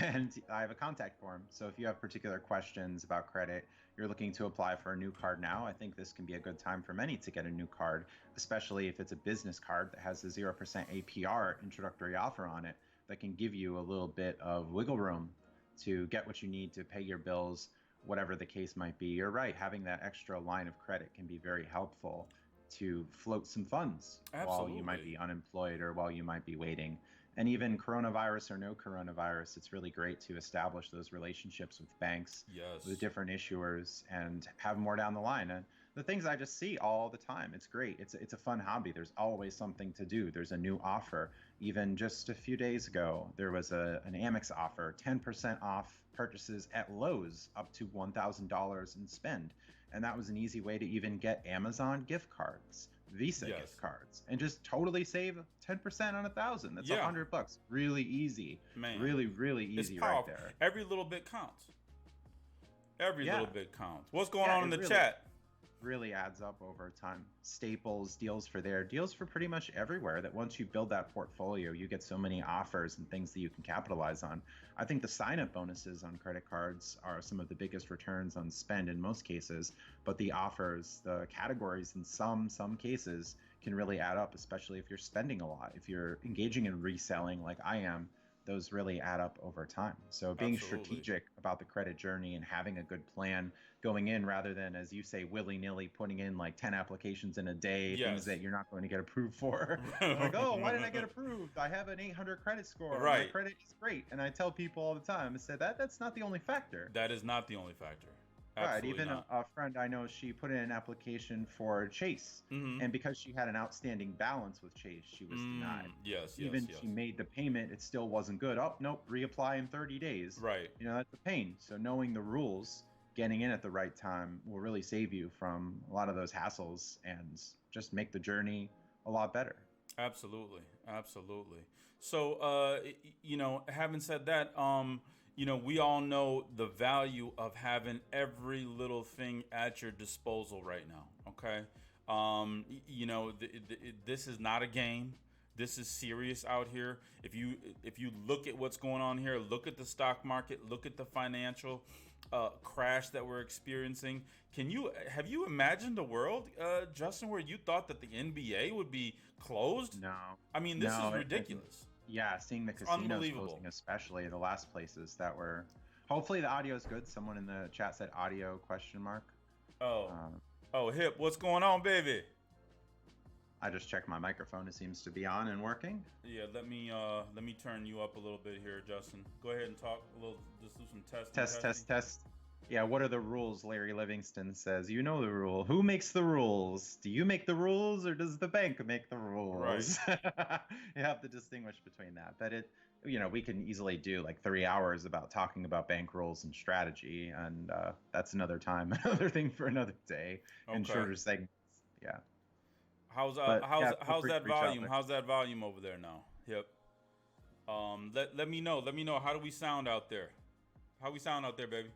C: And I have a contact form. So if you have particular questions about credit, you're looking to apply for a new card now, I think this can be a good time for many to get a new card, especially if it's a business card that has a 0% APR introductory offer on it that can give you a little bit of wiggle room to get what you need to pay your bills, whatever the case might be. You're right, having that extra line of credit can be very helpful to float some funds.
A: Absolutely.
C: While you might be unemployed or while you might be waiting. And even coronavirus or no coronavirus, it's really great to establish those relationships with banks,
A: Yes.
C: with different issuers, and have more down the line. And the things I just see all the time, it's great. It's a fun hobby. There's always something to do. There's a new offer. Even just a few days ago, there was an Amex offer, 10% off purchases at Lowe's up to $1,000 in spend. And that was an easy way to even get Amazon gift cards, Visa
A: Yes.
C: gift cards, and just totally save 10% on $1,000. That's
A: Yeah.
C: $100. Really easy.
A: Man,
C: Really, really
A: it's
C: easy right
A: powerful.
C: there.
A: Every little bit counts. Every
C: Yeah.
A: little bit counts. What's going
C: Yeah,
A: on in
C: it
A: the
C: really-
A: chat?
C: Really adds up over time. Staples, deals for there, deals for pretty much everywhere, that once you build that portfolio, you get so many offers and things that you can capitalize on. I think the sign-up bonuses on credit cards are some of the biggest returns on spend in most cases, but the offers, the categories in some cases can really add up, especially if you're spending a lot. If you're engaging in reselling like I am, those really add up over time. So being
A: Absolutely.
C: strategic about the credit journey and having a good plan going in, rather than, as you say, willy-nilly putting in like 10 applications in a day,
A: Yes.
C: things that you're not going to get approved for. Like, oh, why didn't I get approved? I have an 800 credit score.
A: Right.
C: My credit is great. And I tell people all the time, I said that's not the only factor.
A: That is not the only factor.
C: Right.
A: Absolutely
C: Even
A: not.
C: a friend I know, she put in an application for Chase.
A: Mhm.
C: And because she had an outstanding balance with Chase, she was denied.
A: Yes,
C: Even
A: yes.
C: she made the payment, it still wasn't good. Oh, nope, reapply in 30 days.
A: Right.
C: That's a pain. So knowing the rules, getting in at the right time will really save you from a lot of those hassles and just make the journey a lot better.
A: Absolutely. So, having said that, we all know the value of having every little thing at your disposal right now. Okay. This is not a game. This is serious out here. If you look at what's going on here, look at the stock market, look at the financial crash that we're experiencing. Have you imagined a world, Justin, where you thought that the NBA would be closed?
C: No.
A: I mean, this
C: No,
A: is ridiculous.
C: Yeah, seeing the casinos
A: unbelievable.
C: closing, especially the last places that were. Hopefully the audio is good. Someone in the chat said audio ?
A: Oh, Hip, what's going on, baby?
C: I just checked my microphone. It seems to be on and working.
A: Yeah, let me turn you up a little bit here, Justin. Go ahead and talk a little. Just do some testing.
C: Test. Yeah, what are the rules? Larry Livingston says, you know the rule. Who makes the rules? Do you make the rules or does the bank make the rules?
A: Right.
C: You have to distinguish between that. But we can easily do like 3 hours about talking about bank rules and strategy. And that's another time, another thing for another day in
A: Okay.
C: shorter segments. Yeah.
A: How's
C: But, yeah, feel
A: how's
C: free to
A: that
C: reach out,
A: volume?
C: Rick.
A: How's that volume over there now? Hip. Let me know. Let me know. How do we sound out there? How we sound out there, baby?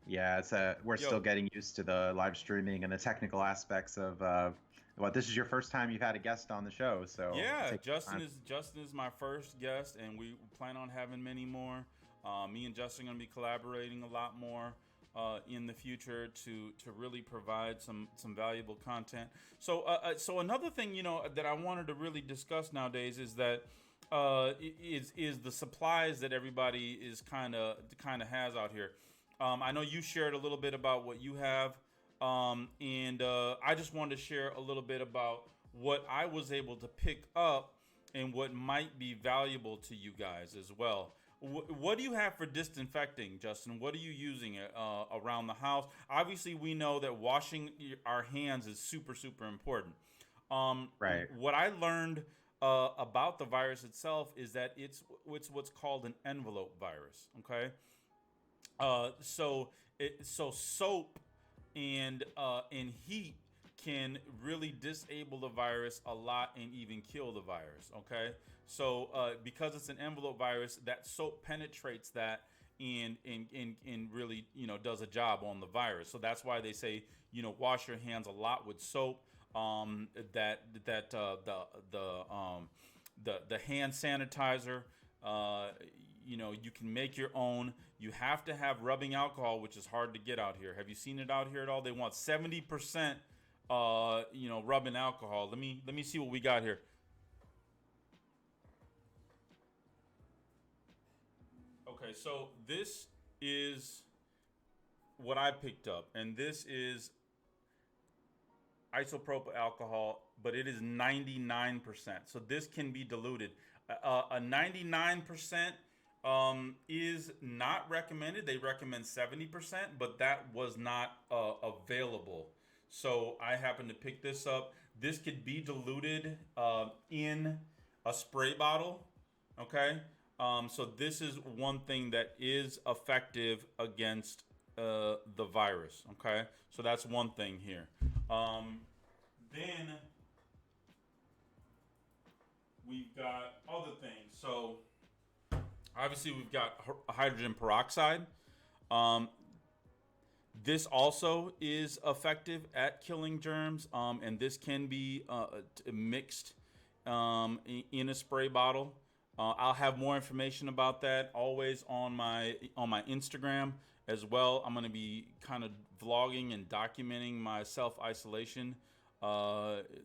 C: Yeah, we're still getting used to the live streaming and the technical aspects of this is your first time you've had a guest on the show, so
A: Yeah,
C: take
A: Justin
C: time.
A: is my first guest, and we plan on having many more. Me and Justin are going to be collaborating a lot more in the future to really provide some valuable content. So another thing that I wanted to really discuss nowadays is that is the supplies that everybody is kind of has out here. I know you shared a little bit about what you have, and I just wanted to share a little bit about what I was able to pick up and what might be valuable to you guys as well. What do you have for disinfecting, Justin? What are you using around the house? Obviously, we know that washing our hands is super, super important.
C: Right.
A: What I learned about the virus itself is that it's what's called an envelope virus. Okay, so soap and heat can really disable the virus a lot and even kill the virus. Okay, so because it's an envelope virus, that soap penetrates that and really does a job on the virus. So that's why they say wash your hands a lot with soap. The hand sanitizer. You can make your own. You have to have rubbing alcohol, which is hard to get out here. Have you seen it out here at all? They want 70%, rubbing alcohol. Let me see what we got here. Okay, so this is what I picked up, and this is isopropyl alcohol, but it is 99%. So this can be diluted. A 99% is not recommended. They recommend 70%, but that was not available. So I happened to pick this up. This could be diluted in a spray bottle. Okay. So this is one thing that is effective against the virus. Okay. So that's one thing here. Then we've got other things. So obviously we've got hydrogen peroxide. This also is effective at killing germs, and this can be mixed in a spray bottle. I'll have more information about that always on my Instagram as well. I'm going to be kind of vlogging and documenting my self-isolation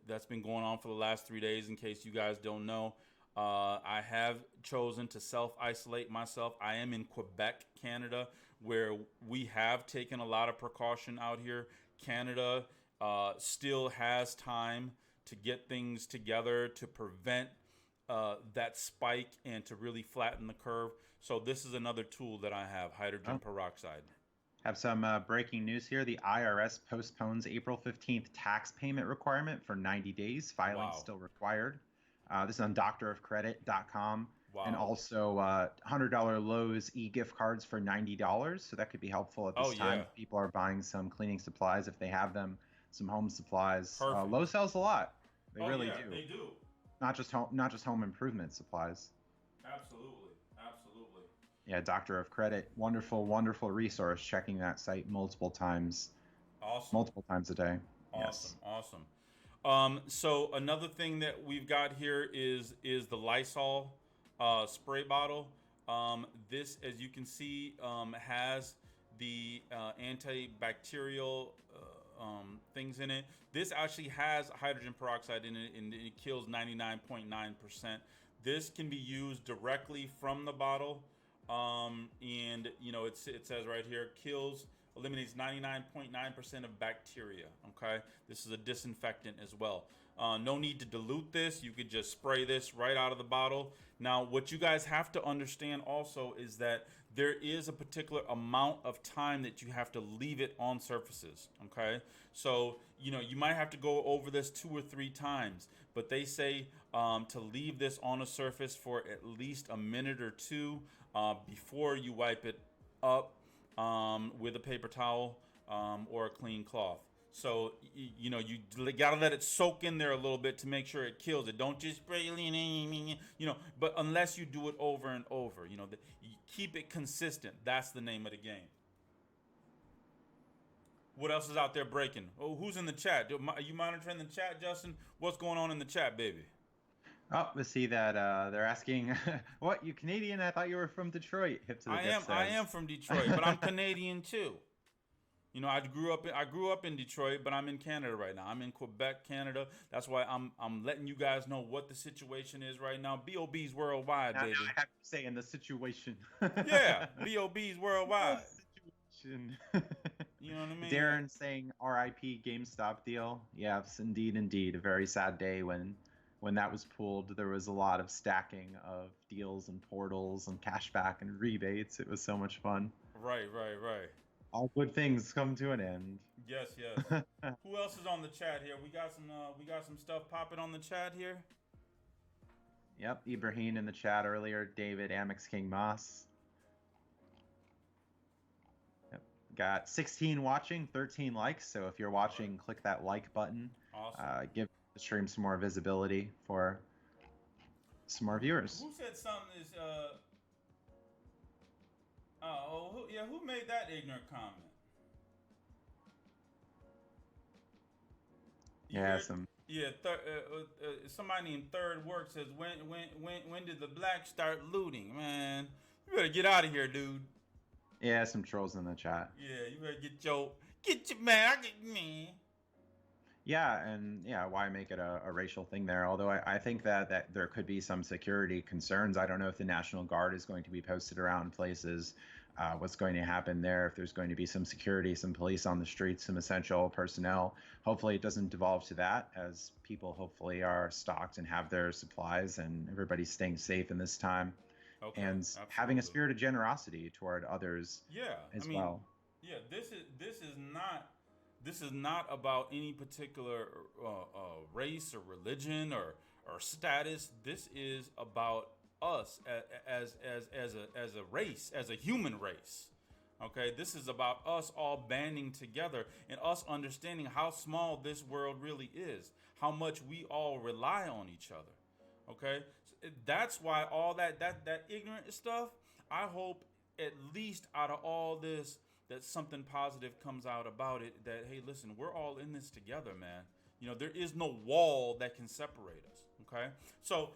A: that's been going on for the last 3 days. In case you guys don't know, I have chosen to self-isolate myself. I am in Quebec, Canada, where we have taken a lot of precaution out here. Canada still has time to get things together to prevent that spike and to really flatten the curve. So this is another tool that I have, hydrogen peroxide.
C: Have some breaking news here. The IRS postpones April 15th tax payment requirement for 90 days. Filing still required. This is on doctorofcredit.com.
A: Wow.
C: And also $100 Lowe's e-gift cards for $90. So that could be helpful at this time. If people are buying some cleaning supplies, if they have them, some home supplies. Lowe's sells a lot. They really do.
A: They do.
C: Not just home improvement supplies.
A: Absolutely.
C: Yeah, Doctor of Credit, wonderful, wonderful resource. Checking that site multiple times.
A: Awesome.
C: Multiple times a day.
A: Awesome. So another thing that we've got here is the Lysol spray bottle. This, as you can see, has the antibacterial things in it. This actually has hydrogen peroxide in it, and it kills 99.9%. This can be used directly from the bottle, and it says right here, eliminates 99.9% of bacteria. Okay, this is a disinfectant as well. No need to dilute this. You could just spray this right out of the bottle. Now, what you guys have to understand also is that there is a particular amount of time that you have to leave it on surfaces. Okay, so you might have to go over this 2 or 3 times, but they say to leave this on a surface for at least a minute or 2 before you wipe it up with a paper towel or a clean cloth. So you gotta let it soak in there a little bit to make sure it kills it. Don't just spray it, but unless you do it over and over, you keep it consistent. That's the name of the game. What else is out there breaking? Oh, who's in the chat? Are you monitoring the chat, Justin? What's going on in the chat, baby?
C: Oh, we see that they're asking, what, you Canadian? I thought you were from Detroit. Hip to the
A: I am from Detroit, but I'm Canadian too. I grew up in Detroit, but I'm in Canada right now. I'm in Quebec, Canada. That's why I'm letting you guys know what the situation is right now. BOB's worldwide, baby.
C: I have to say, in the situation.
A: Yeah, BOB's worldwide.
C: Situation.
A: You know what I mean?
C: Darren saying RIP GameStop deal. Yes, indeed. A very sad day when when that was pulled, there was a lot of stacking of deals and portals and cashback and rebates. It was so much fun.
A: Right, right, right.
C: All good things come to an end.
A: Yes, yes. Who else is on the chat here? We got some stuff popping on the chat here.
C: Yep, Ibrahim in the chat earlier. David, Amex King Moss. Yep. Got 16 watching, 13 likes. So if you're watching, click that like button.
A: Awesome.
C: Give the stream some more visibility for some more viewers.
A: Who said something is who made that ignorant comment? Somebody named Third Work says when did the blacks start looting? Man, you better get out of here, dude.
C: Yeah, some trolls in the chat.
A: Yeah, you better get your man.
C: Yeah, and yeah, why make it a racial thing there? Although I think that there could be some security concerns. I don't know if the National Guard is going to be posted around places. What's going to happen there, if there's going to be some security, some police on the streets, some essential personnel. Hopefully it doesn't devolve to that, as people hopefully are stocked and have their supplies and everybody's staying safe in this time. Okay, and absolutely. Having a spirit of generosity toward others well.
A: Yeah, this is not about any particular race or religion or status. This is about us as a race, as a human race. Okay, this is about us all banding together and us understanding how small this world really is, how much we all rely on each other. Okay, so that's why all that ignorant stuff. I hope at least out of all this that something positive comes out about it. That, hey, listen, we're all in this together, man. You know, there is no wall that can separate us. Okay, so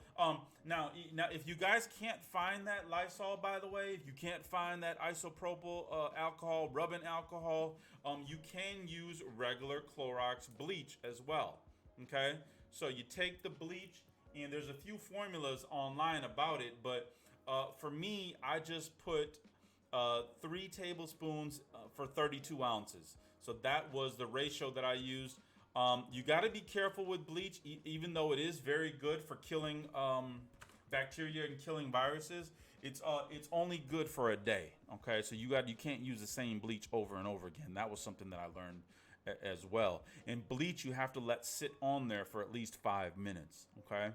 A: now if you guys can't find that Lysol, by the way, if you can't find that isopropyl alcohol, rubbing alcohol, you can use regular Clorox bleach as well. Okay, so you take the bleach, and there's a few formulas online about it, but for me, I just put 3 tablespoons for 32 ounces. So that was the ratio that I used. You got to be careful with bleach, even though it is very good for killing bacteria and killing viruses. It's only good for a day. Okay, so you can't use the same bleach over and over again. That was something that I learned as well. And bleach you have to let sit on there for at least 5 minutes. Okay,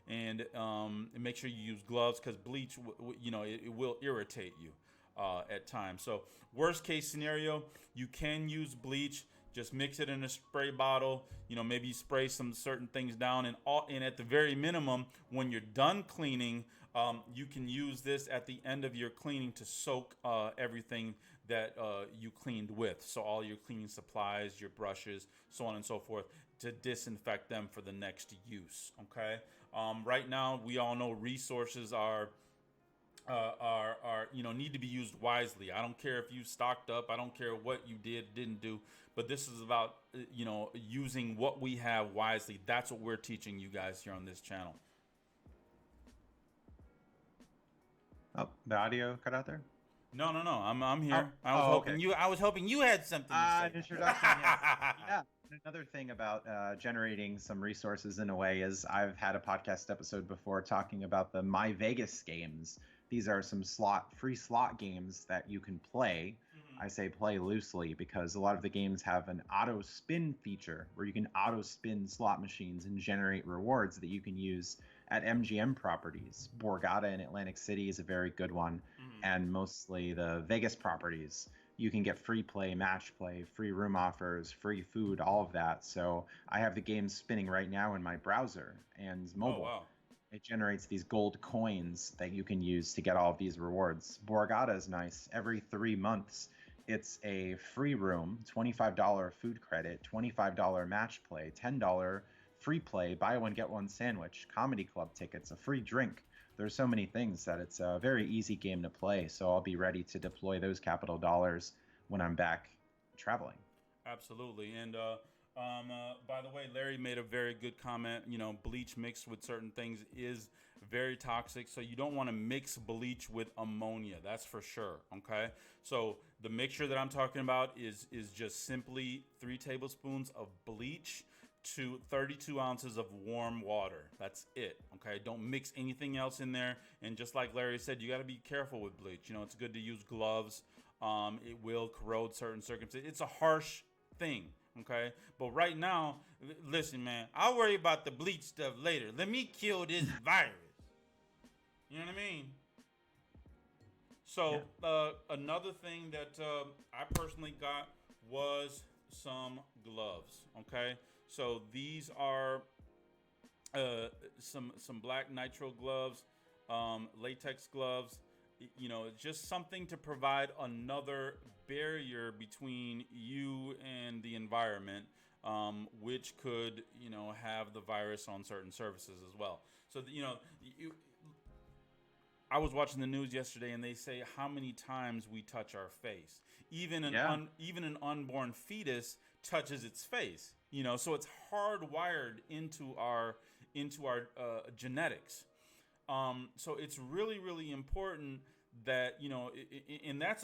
A: and make sure you use gloves, because bleach, it will irritate you at times. So worst case scenario, you can use bleach. Just mix it in a spray bottle, maybe spray some certain things down, and at the very minimum, when you're done cleaning, you can use this at the end of your cleaning to soak everything that you cleaned with. So all your cleaning supplies, your brushes, so on and so forth, to disinfect them for the next use. Okay. Right now, we all know resources are need to be used wisely. I don't care if you stocked up. I don't care what you didn't do. But this is about, using what we have wisely. That's what we're teaching you guys here on this channel.
C: Oh, the audio cut out there?
A: No. I'm here. I was hoping you had something to say.
C: Introduction, yes. Yeah. Another thing about generating some resources in a way is I've had a podcast episode before talking about the My Vegas games. These are some free slot games that you can play. I say play loosely because a lot of the games have an auto spin feature where you can auto spin slot machines and generate rewards that you can use at MGM properties. Borgata in Atlantic City is a very good one, and mostly the Vegas properties. You can get free play, match play, free room offers, free food, all of that. So I have the game spinning right now in my browser and mobile.
A: Oh, wow.
C: It generates these gold coins that you can use to get all of these rewards. Borgata is nice. Every 3 months, it's a free room, $25 food credit, $25 match play, $10 free play, buy one, get one sandwich, comedy club tickets, a free drink. There's so many things that it's a very easy game to play. So I'll be ready to deploy those capital dollars when I'm back traveling.
A: Absolutely. And by the way, Larry made a very good comment. Bleach mixed with certain things is very toxic. So you don't want to mix bleach with ammonia. That's for sure. Okay. So the mixture that I'm talking about is just simply 3 tablespoons of bleach, to 32 ounces of warm water. That's it. Okay, don't mix anything else in there. And just like Larry said, you got to be careful with bleach. You know, it's good to use gloves. It will corrode certain circumstances. It's a harsh thing. Okay, but right now, listen, man, I'll worry about the bleach stuff later. Let me kill this virus. You know what I mean? So another thing that I personally got was some gloves. Okay, so these are some black nitrile gloves, latex gloves. You know, just something to provide another barrier between you and the environment, which could, you know, have the virus on certain surfaces as well. So, you know, I was watching the news yesterday, and they say how many times we touch our face. Even an unborn fetus touches its face. You know, so it's hardwired into our genetics. So it's really, really important that, you know, and that's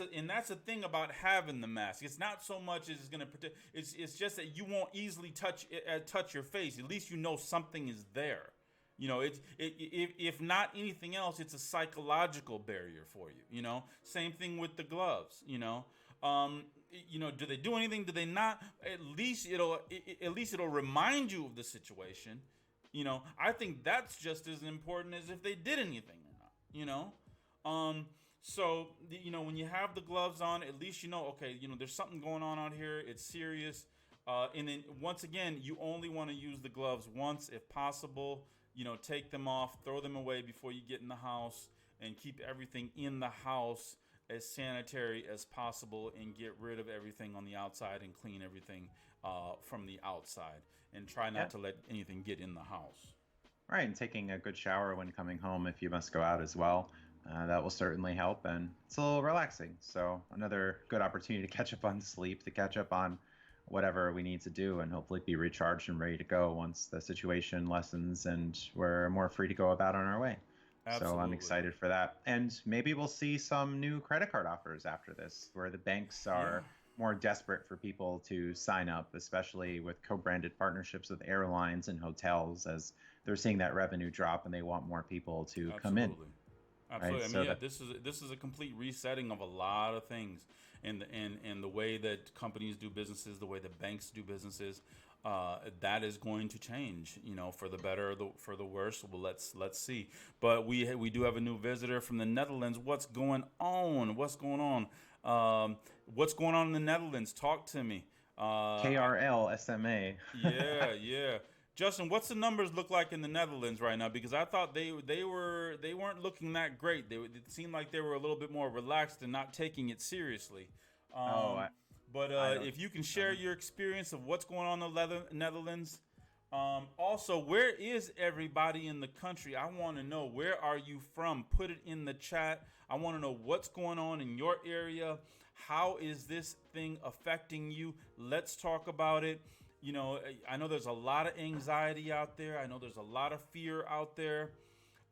A: a thing about having the mask. It's not so much as it's going to protect. It's just that you won't easily touch your face. At least you know something is there. You know, if not anything else, it's a psychological barrier for you. You know, same thing with the gloves. You know, do they do anything? Do they not? At least it'll remind you of the situation. You know, I think that's just as important as if they did anything or not. You know, so you know, when you have the gloves on, at least you know, okay, you know, there's something going on out here. It's serious. And then once again, you only want to use the gloves once if possible. You know, take them off, throw them away before you get in the house, and keep everything in the house as sanitary as possible, and get rid of everything on the outside and clean everything from the outside, and try not to let anything get in the house.
C: Right, and taking a good shower when coming home if you must go out as well. That will certainly help, and it's a little relaxing. So another good opportunity to catch up on sleep, to catch up on whatever we need to do, and hopefully be recharged and ready to go once the situation lessens and we're more free to go about on our way. Absolutely. So I'm excited for that. And maybe we'll see some new credit card offers after this, where the banks are more desperate for people to sign up, especially with co-branded partnerships with airlines and hotels, as they're seeing that revenue drop and they want more people to come in.
A: Absolutely.
C: Right?
A: I mean, this is a complete resetting of a lot of things, and the way that companies do businesses, the way that banks do businesses, that is going to change. You know, for the better or for the worse. Well, let's see. But we do have a new visitor from the Netherlands. What's going on? What's going on? What's going on in the Netherlands? Talk to me.
C: KRL SMA.
A: Yeah. Justin, what's the numbers look like in the Netherlands right now? Because I thought they weren't looking that great. It seemed like they were a little bit more relaxed and not taking it seriously. If you can share your experience of what's going on in the Netherlands. Also, where is everybody in the country? I want to know, where are you from? Put it in the chat. I want to know what's going on in your area. How is this thing affecting you? Let's talk about it. You know, I know there's a lot of anxiety out there. I know there's a lot of fear out there.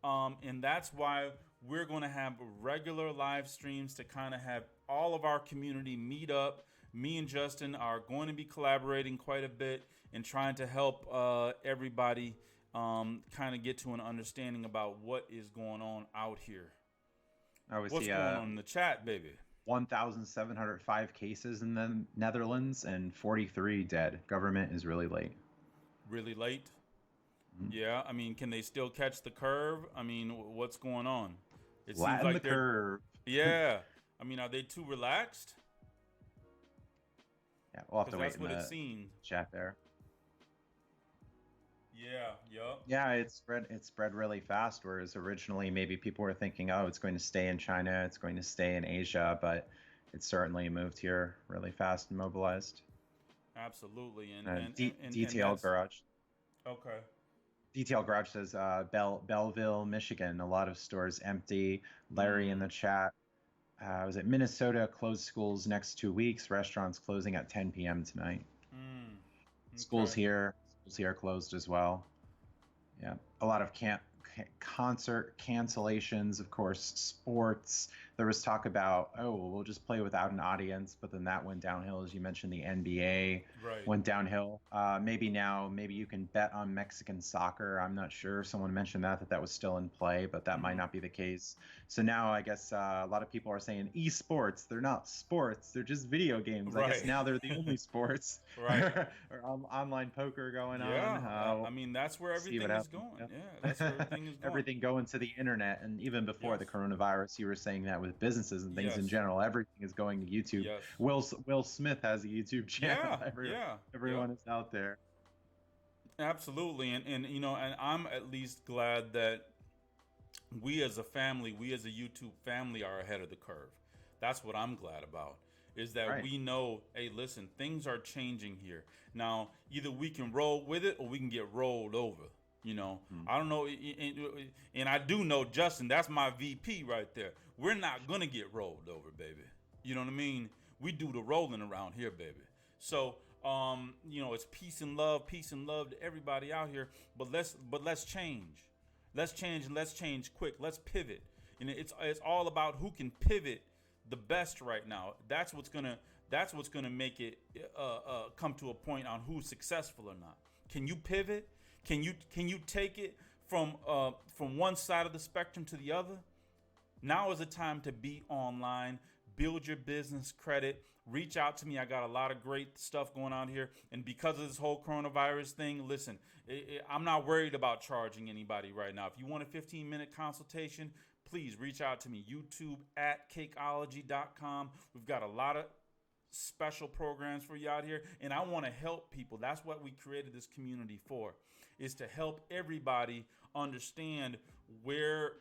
A: And that's why we're going to have regular live streams to kind of have all of our community meet up. Me and Justin are going to be collaborating quite a bit and trying to help everybody kind of get to an understanding about what is going on out here. What's going on in the chat, baby?
C: 1,705 cases in the Netherlands and 43 dead. Government is really late.
A: Really late? Mm-hmm. Yeah, I mean, can they still catch the curve? I mean, what's going on?
C: It seems like the curve.
A: Yeah. I mean, are they too relaxed?
C: Yeah, we'll have to wait.
A: That's what it seems.
C: Chat there.
A: Yeah,
C: it spread really fast, whereas originally maybe people were thinking, oh, it's going to stay in China, it's going to stay in Asia, but it certainly moved here really fast and mobilized.
A: Absolutely.
C: Detail Garage.
A: Okay.
C: Detail Garage says Belleville, Michigan, a lot of stores empty. Larry in the chat. Was it Minnesota closed schools next 2 weeks, restaurants closing at 10 p.m. tonight. Okay. Schools here closed as well. Yeah, a lot of concert cancellations, of course, sports. There was talk about, oh, well, we'll just play without an audience, but then that went downhill. As you mentioned, the NBA
A: Right.
C: went downhill. Maybe now, maybe you can bet on Mexican soccer. I'm not sure. Someone mentioned that was still in play, but that might
A: Hmm.
C: not be the case. So now I guess a lot of people are saying esports. They're not sports. They're just video games. I guess
A: Right.
C: now they're the only sports.
A: Right.
C: or online poker going on.
A: Yeah. I mean, that's where
C: See what
A: everything is
C: happens.
A: going.
C: Yep.
A: Yeah, that's where everything is going.
C: Everything going to the internet, and even before
A: Yes.
C: the coronavirus, you were saying that with businesses and things in
A: Yes.
C: general, everything is going to YouTube.
A: Yes.
C: Will Smith has a YouTube channel.
A: Yeah. Yeah. Yeah.
C: Everyone is out there.
A: Absolutely. And and I'm at least glad that we as a family, we as a YouTube family are ahead of the curve. That's what I'm glad about. Is that
C: Right.
A: we know, hey, listen, things are changing here. Now, either we can roll with it or we can get rolled over.
C: Hmm.
A: I don't know, and I do know Justin. That's my VP right there. We're not gonna get rolled over, baby. You know what I mean? We do the rolling around here, baby. So, it's peace and love to everybody out here. But let's change. Let's change and let's change quick. Let's pivot. And it's all about who can pivot the best right now. That's what's gonna make it come to a point on who's successful or not. Can you pivot? Can you take it from one side of the spectrum to the other? Now is the time to be online, build your business credit, reach out to me. I got a lot of great stuff going on here. And because of this whole coronavirus thing, listen, I'm not worried about charging anybody right now. If you want a 15-minute consultation, please reach out to me. YouTube at cakeology.com. We've got a lot of special programs for you out here, and I want to help people. That's what we created this community for, is to help everybody understand where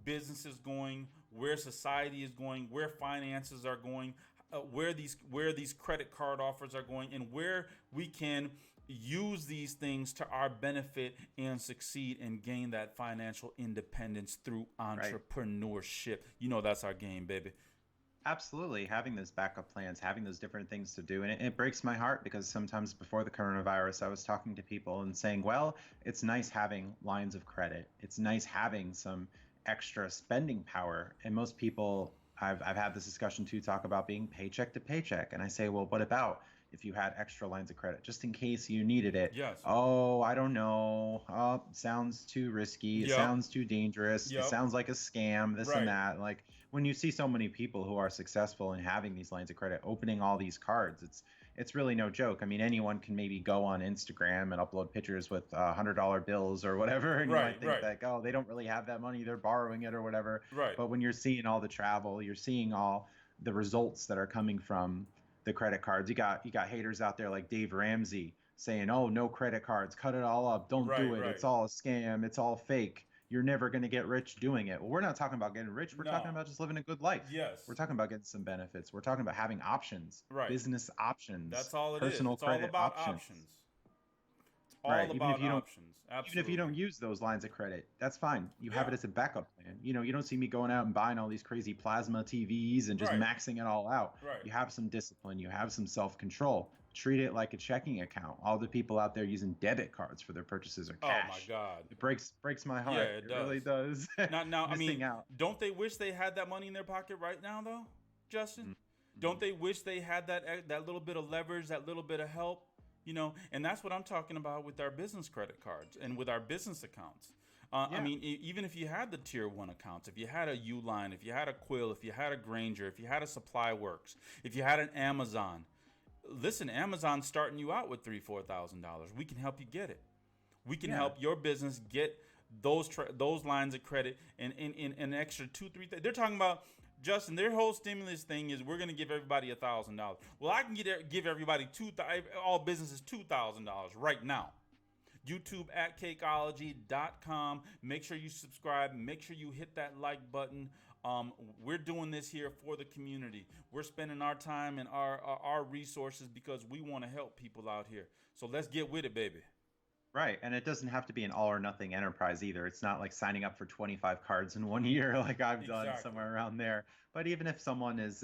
A: business is going, where society is going, where finances are going, where these credit card offers are going, and where we can use these things to our benefit and succeed and gain that financial independence through
C: Right.
A: entrepreneurship. That's our game, baby.
C: Absolutely. Having those backup plans, having those different things to do. And it breaks my heart because sometimes before the coronavirus, I was talking to people and saying, well, it's nice having lines of credit. It's nice having some extra spending power. And most people, I've had this discussion too, talk about being paycheck to paycheck. And I say, well, what about if you had extra lines of credit just in case you needed it?
A: Yes.
C: Oh, I don't know. Oh, sounds too risky. It
A: Yep.
C: sounds too dangerous. It
A: Yep.
C: sounds like a scam, this
A: Right.
C: and that. Like, when you see so many people who are successful in having these lines of credit, opening all these cards, it's really no joke. I mean, anyone can maybe go on Instagram and upload pictures with $100 bills or whatever, and you
A: Right.
C: might think
A: Right.
C: that, oh, they don't really have that money, they're borrowing it or whatever.
A: Right.
C: But when you're seeing all the travel, you're seeing all the results that are coming from the credit cards. You got haters out there like Dave Ramsey saying, oh, no credit cards, cut it all up, don't do
A: Right.
C: it,
A: Right.
C: it's all a scam, it's all fake. You're never going to get rich doing it. Well, we're not talking about getting rich. We're talking
A: No.
C: about just living a good life.
A: Yes.
C: We're talking about getting some benefits. We're talking about having options,
A: Right.
C: business options,
A: That's all it is.
C: personal
A: It's all
C: credit
A: about
C: options.
A: options. It's all
C: Right.
A: about options.
C: Even if
A: Absolutely.
C: you don't use those lines of credit, that's fine. You have it
A: Yeah.
C: as a backup plan. You don't see me going out and buying all these crazy plasma TVs and just
A: Right.
C: maxing it all out.
A: Right.
C: You have some discipline. You have some self-control. Treat it like a checking account. All the people out there using debit cards for their purchases or
A: Oh my
C: cash.
A: God.
C: It breaks my heart.
A: Yeah, it
C: really does.
A: Now, I
C: Missing
A: mean,
C: out.
A: don't they wish they had that money in their pocket right now, though, Justin?
C: Mm-hmm.
A: Don't they wish they had that little bit of leverage, that little bit of help? And that's what I'm talking about with our business credit cards and with our business accounts. I
C: Yeah.
A: mean, even if you had the tier 1 accounts, if you had a Uline, if you had a Quill, if you had a Granger, if you had a Supply Works, if you had an Amazon, listen, Amazon's starting you out with $3,000-$4,000. We can help you get it. We can
C: Yeah.
A: help your business get those lines of credit and an extra 2-3. They're talking about, Justin, their whole stimulus thing is we're going to give everybody $1,000. Well, I can give everybody all businesses $2,000 right now. YouTube at cakeology.com. Make sure you subscribe. Make sure you hit that like button. We're doing this here for the community. We're spending our time and our resources because we want to help people out here. So let's get with it, baby.
C: Right. And it doesn't have to be an all or nothing enterprise either. It's not like signing up for 25 cards in one year like I've done
A: Exactly.
C: somewhere around there. But even if someone is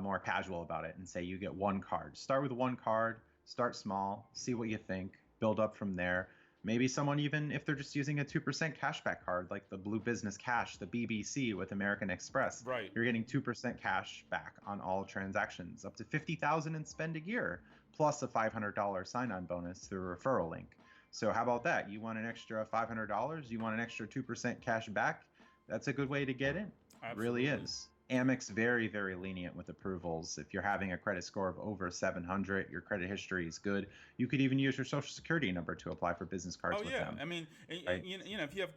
C: more casual about it and say you get one card, start with one card, start small, see what you think, build up from there. Maybe someone, even if they're just using a 2% cashback card, like the Blue Business Cash, the BBC with American Express,
A: Right.
C: you're getting 2% cash back on all transactions, up to 50,000 in spend a year, plus a $500 sign-on bonus through a referral link. So how about that? You want an extra $500? You want an extra 2% cash back? That's a good way to get in.
A: Absolutely.
C: Really is. Amex very, very lenient with approvals. If you're having a credit score of over 700, your credit history is good. You could even use your social security number to apply for business cards
A: Oh
C: with
A: yeah,
C: them.
A: I mean,
C: Right?
A: you know, if you have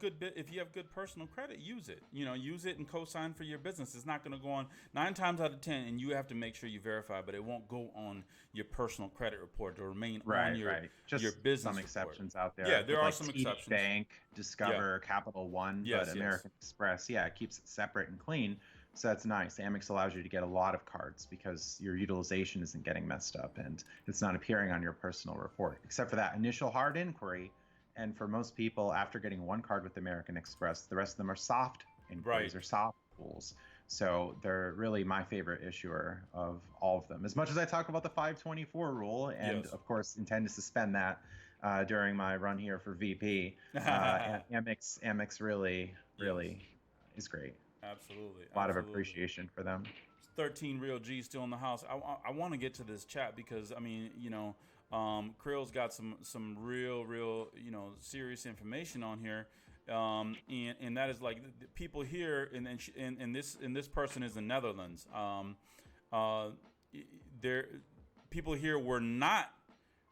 A: good personal credit, use it. You know, use it and co-sign for your business. It's not going to go on 9 times out of 10, and you have to make sure you verify, but it won't go on your personal credit report to remain on
C: Right,
A: your
C: right. Just
A: business
C: some
A: report.
C: exceptions out
A: Yeah,
C: there
A: there
C: with
A: are
C: like
A: some
C: TD
A: exceptions.
C: Bank,
A: Yeah.
C: Discover, Capital One, but
A: Yes.
C: American Express, yeah, it keeps it separate and clean. So that's nice. Amex allows you to get a lot of cards because your utilization isn't getting messed up and it's not appearing on your personal report, except for that initial hard inquiry. And for most people, after getting one card with American Express, the rest of them are soft inquiries
A: Right.
C: or soft pulls. So they're really my favorite issuer of all of them. As much as I talk about the 524 rule, and
A: Yes.
C: of course intend to suspend that during my run here for VP, Amex really,
A: Yes.
C: really is great.
A: Absolutely.
C: A lot of
A: Absolutely.
C: appreciation for them.
A: 13 real G still in the house. I want to get to this chat because I mean, you know, Krill's got some real serious information on here, and that is like the people here, and this person is the Netherlands. Uh, there, people here were not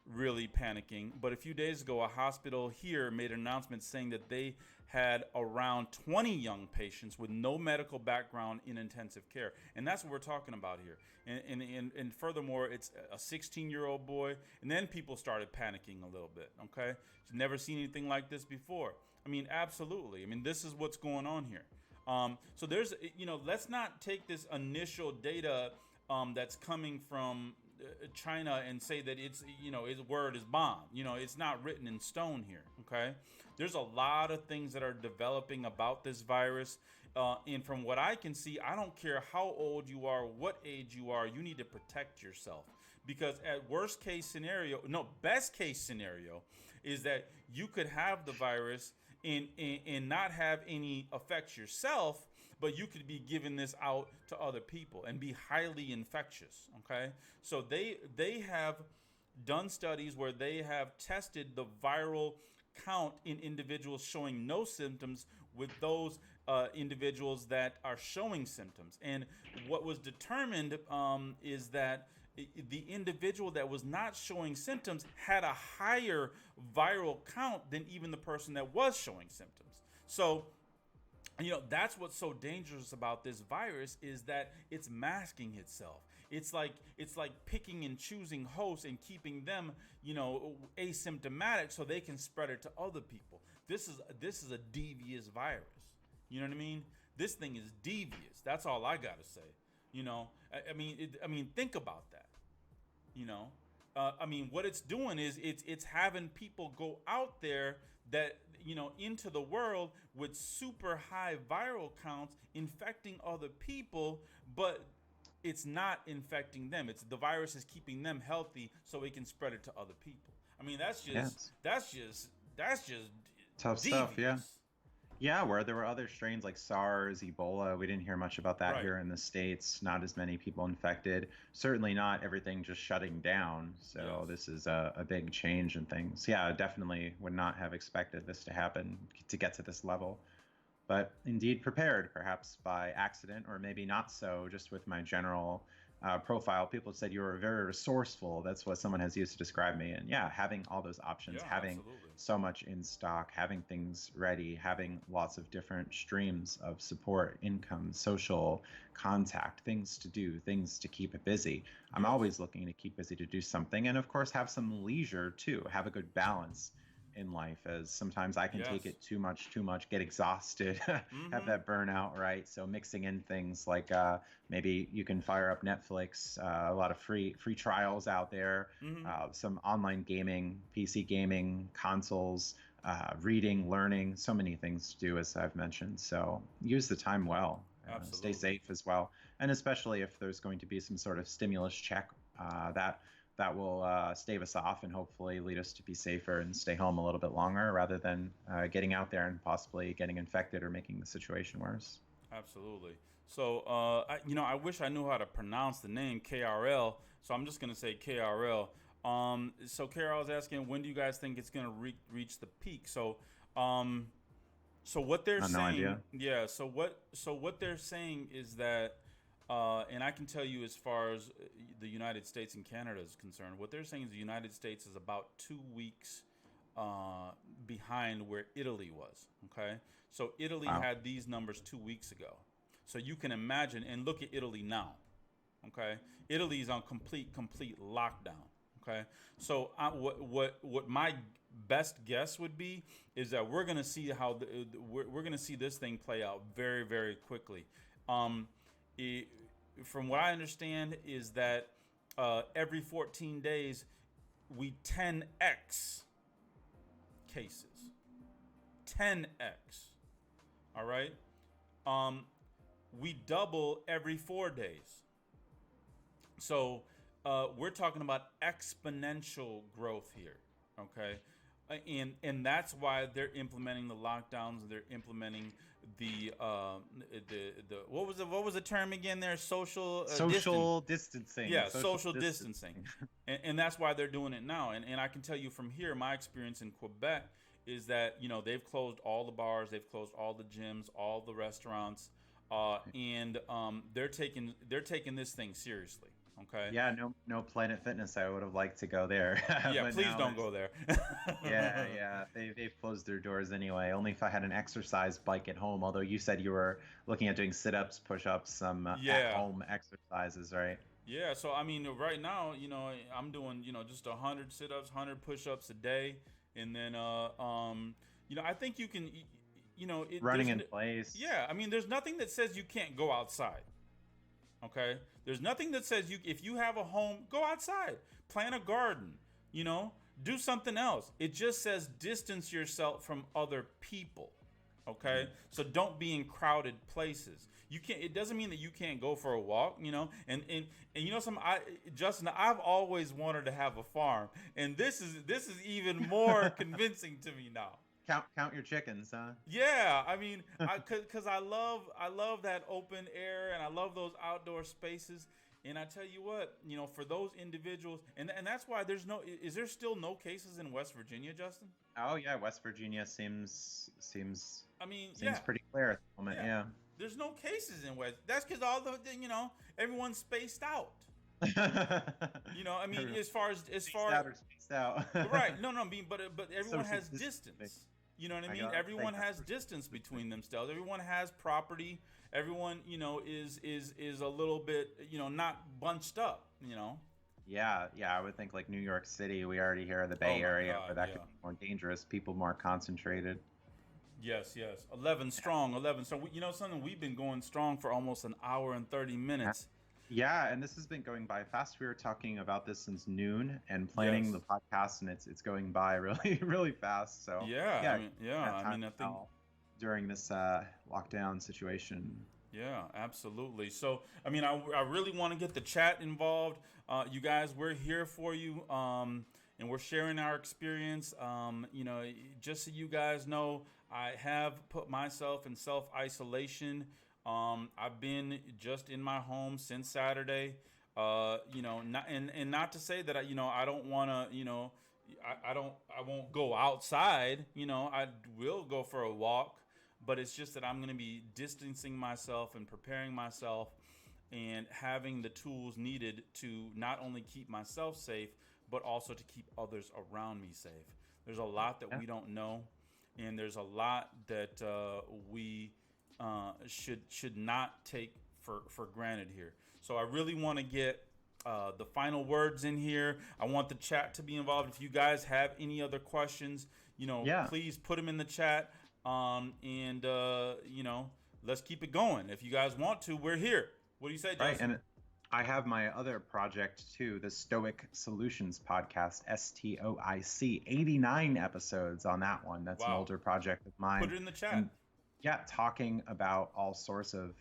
A: really panicking, but a few days ago, a hospital here made an announcement saying that they had around 20 young patients with no medical background in intensive care. And that's what we're talking about here. And furthermore, it's a 16-year-old boy. And then people started panicking a little bit, okay? Never seen anything like this before. I mean, absolutely. I mean, this is what's going on here. So there's, let's not take this initial data that's coming from China and say that it's, its word is bond. It's not written in stone here, okay? There's a lot of things that are developing about this virus. And from what I can see, I don't care how old you are, what age you are, you need to protect yourself. Because at best case scenario is that you could have the virus and not have any effects yourself, but you could be giving this out to other people and be highly infectious, okay? So they have done studies where they have tested the viral count in individuals showing no symptoms with those individuals that are showing symptoms. And what was determined is that the individual that was not showing symptoms had a higher viral count than even the person that was showing symptoms. So, that's what's so dangerous about this virus is that it's masking itself. It's like picking and choosing hosts and keeping them, asymptomatic so they can spread it to other people. This is a devious virus. You know what I mean? This thing is devious. That's all I gotta say. I mean, think about that. What it's doing is it's having people go out there that into the world with super high viral counts, infecting other people, but it's not infecting them. It's the virus is keeping them healthy so it can spread it to other people. I mean, that's just
C: Tough stuff, yeah. Yeah, where there were other strains like SARS, Ebola, we didn't hear much about that
A: Right.
C: here in the States. Not as many people infected. Certainly not everything just shutting down. So
A: Yes.
C: this is a big change in things. Yeah, definitely would not have expected this to happen, to get to this level. But indeed prepared, perhaps by accident or maybe not so, just with my general profile. People said you were very resourceful. That's what someone has used to describe me. And yeah, having all those options,
A: Yeah,
C: having
A: absolutely.
C: so much in stock, having things ready, having lots of different streams of support, income, social contact, things to do, things to keep it busy. I'm
A: Yes.
C: always looking to keep busy to do something. And of course, have some leisure too, have a good balance in life, as sometimes I can take
A: Yes.
C: it too much, get exhausted, have
A: Mm-hmm.
C: that burnout, right? So mixing in things like maybe you can fire up Netflix, a lot of free trials out there,
A: Mm-hmm.
C: some online gaming, PC gaming, consoles, reading, learning, so many things to do, as I've mentioned. So use the time well, stay
A: Absolutely.
C: safe as well, and especially if there's going to be some sort of stimulus check that that will stave us off and hopefully lead us to be safer and stay home a little bit longer rather than getting out there and possibly getting infected or making the situation worse.
A: Absolutely. So, I wish I knew how to pronounce the name KRL, so I'm just going to say KRL. So KRL is asking, when do you guys think it's going to reach the peak? So what they're saying,
C: no idea.
A: yeah. So what they're saying is that, and I can tell you as far as the United States and Canada is concerned, what they're saying is the United States is about 2 weeks behind where Italy was. Okay, so Italy had these numbers 2 weeks ago. So you can imagine, and look at Italy now. Okay, Italy is on complete lockdown. Okay, so what my best guess would be is that we're gonna see how we're gonna see this thing play out very, very quickly. From what I understand is that every 14 days we 10x cases, 10x. All right, we double every 4 days. So we're talking about exponential growth here, okay? And that's why they're implementing the lockdowns. They're implementing the what was the term again? There, social
C: distancing.
A: Yeah, social distancing, and that's why they're doing it now. And I can tell you from here, my experience in Quebec is that they've closed all the bars, they've closed all the gyms, all the restaurants, and they're taking this thing seriously. Okay.
C: Yeah, no Planet Fitness. I would have liked to go there.
A: Yeah, please don't go there.
C: yeah. They've closed their doors anyway. Only if I had an exercise bike at home. Although you said you were looking at doing sit-ups, push-ups, some at-home exercises, right?
A: Yeah. So I mean, right now, I'm doing just 100 sit-ups, 100 push-ups a day, and then I think you can,
C: running in place.
A: Yeah. I mean, there's nothing that says you can't go outside. Okay, there's nothing that says if you have a home, go outside, plant a garden, do something else. It just says distance yourself from other people. Okay, so don't be in crowded places. You can't. It doesn't mean that you can't go for a walk. And Justin, I've always wanted to have a farm, and this is even more convincing to me now.
C: Count your chickens, huh?
A: Yeah, I mean, because I love that open air and I love those outdoor spaces. And I tell you what, for those individuals, and that's why is there still no cases in West Virginia, Justin?
C: Oh yeah, West Virginia seems pretty clear at the moment. Yeah.
A: There's no cases in West. That's because everyone's spaced out. I mean, as far
C: spaced out.
A: Right. No, but everyone has distance. You know what I mean? Everyone has distance between themselves. Everyone has property. Everyone, is a little bit, not bunched up,
C: Yeah, I would think like New York City. We already hear the Bay Area, where that could be more dangerous. People more concentrated.
A: Yes. 11 strong. So something we've been going strong for almost an hour and 30 minutes.
C: Yeah, and this has been going by fast. We were talking about this since noon and planning the podcast, and it's going by really, really fast. So
A: I think
C: during this lockdown situation.
A: Yeah, absolutely. So I mean, I really want to get the chat involved. You guys, we're here for you, and we're sharing our experience. Just so you guys know, I have put myself in self-isolation. I've been just in my home since Saturday. Not to say that I don't want to, I won't go outside. I will go for a walk, but it's just that I'm going to be distancing myself and preparing myself and having the tools needed to not only keep myself safe, but also to keep others around me safe. There's a lot that we don't know, and there's a lot that we should not take for granted here. So I really want to get the final words in here. I want the chat to be involved. If you guys have any other questions, please put them in the chat. Let's keep it going. If you guys want to, we're here. What do you say, Justin?
C: Right, and I have my other project too, the Stoic Solutions podcast, STOIC, 89 episodes on that one. That's an older project of mine.
A: Put it in the chat.
C: And, talking about all sorts of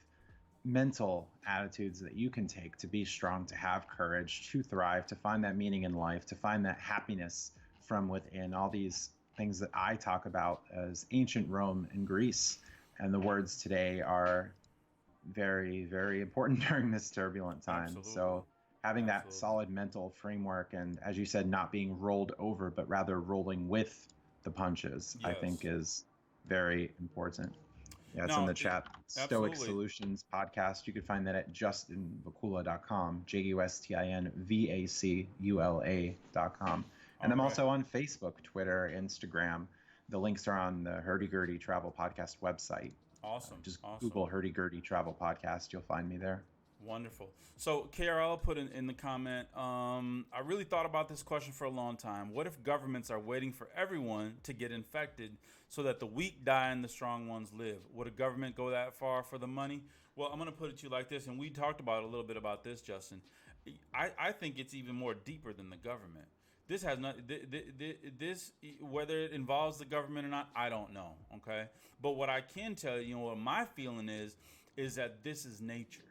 C: mental attitudes that you can take to be strong, to have courage, to thrive, to find that meaning in life, to find that happiness from within. All these things that I talk about as ancient Rome and Greece. And the words today are very, very important during this turbulent time.
A: Absolutely.
C: So having that
A: Absolutely.
C: solid mental framework and, as you said, not being rolled over, but rather rolling with the punches, I think
A: Yes.
C: is very important. Yeah, it's in
A: No,
C: the chat. Stoic
A: absolutely.
C: Solutions podcast. You can find that at justinvacula.com, JUSTINVACULA.com. And
A: All
C: I'm
A: right.
C: also on Facebook, Twitter, Instagram. The links are on the Hurdy Gurdy Travel Podcast website.
A: Awesome.
C: Just
A: Awesome.
C: Google Hurdy Gurdy Travel Podcast. You'll find me there.
A: Wonderful. So KRL put in the comment, I really thought about this question for a long time. What if governments are waiting for everyone to get infected so that the weak die and the strong ones live? Would a government go that far for the money? Well, I'm going to put it to you like this, and we talked about a little bit about this, Justin. I think it's even more deeper than the government. This has not this whether it involves the government or not, I don't know. Okay, but what I can tell you, what my feeling is that this is nature.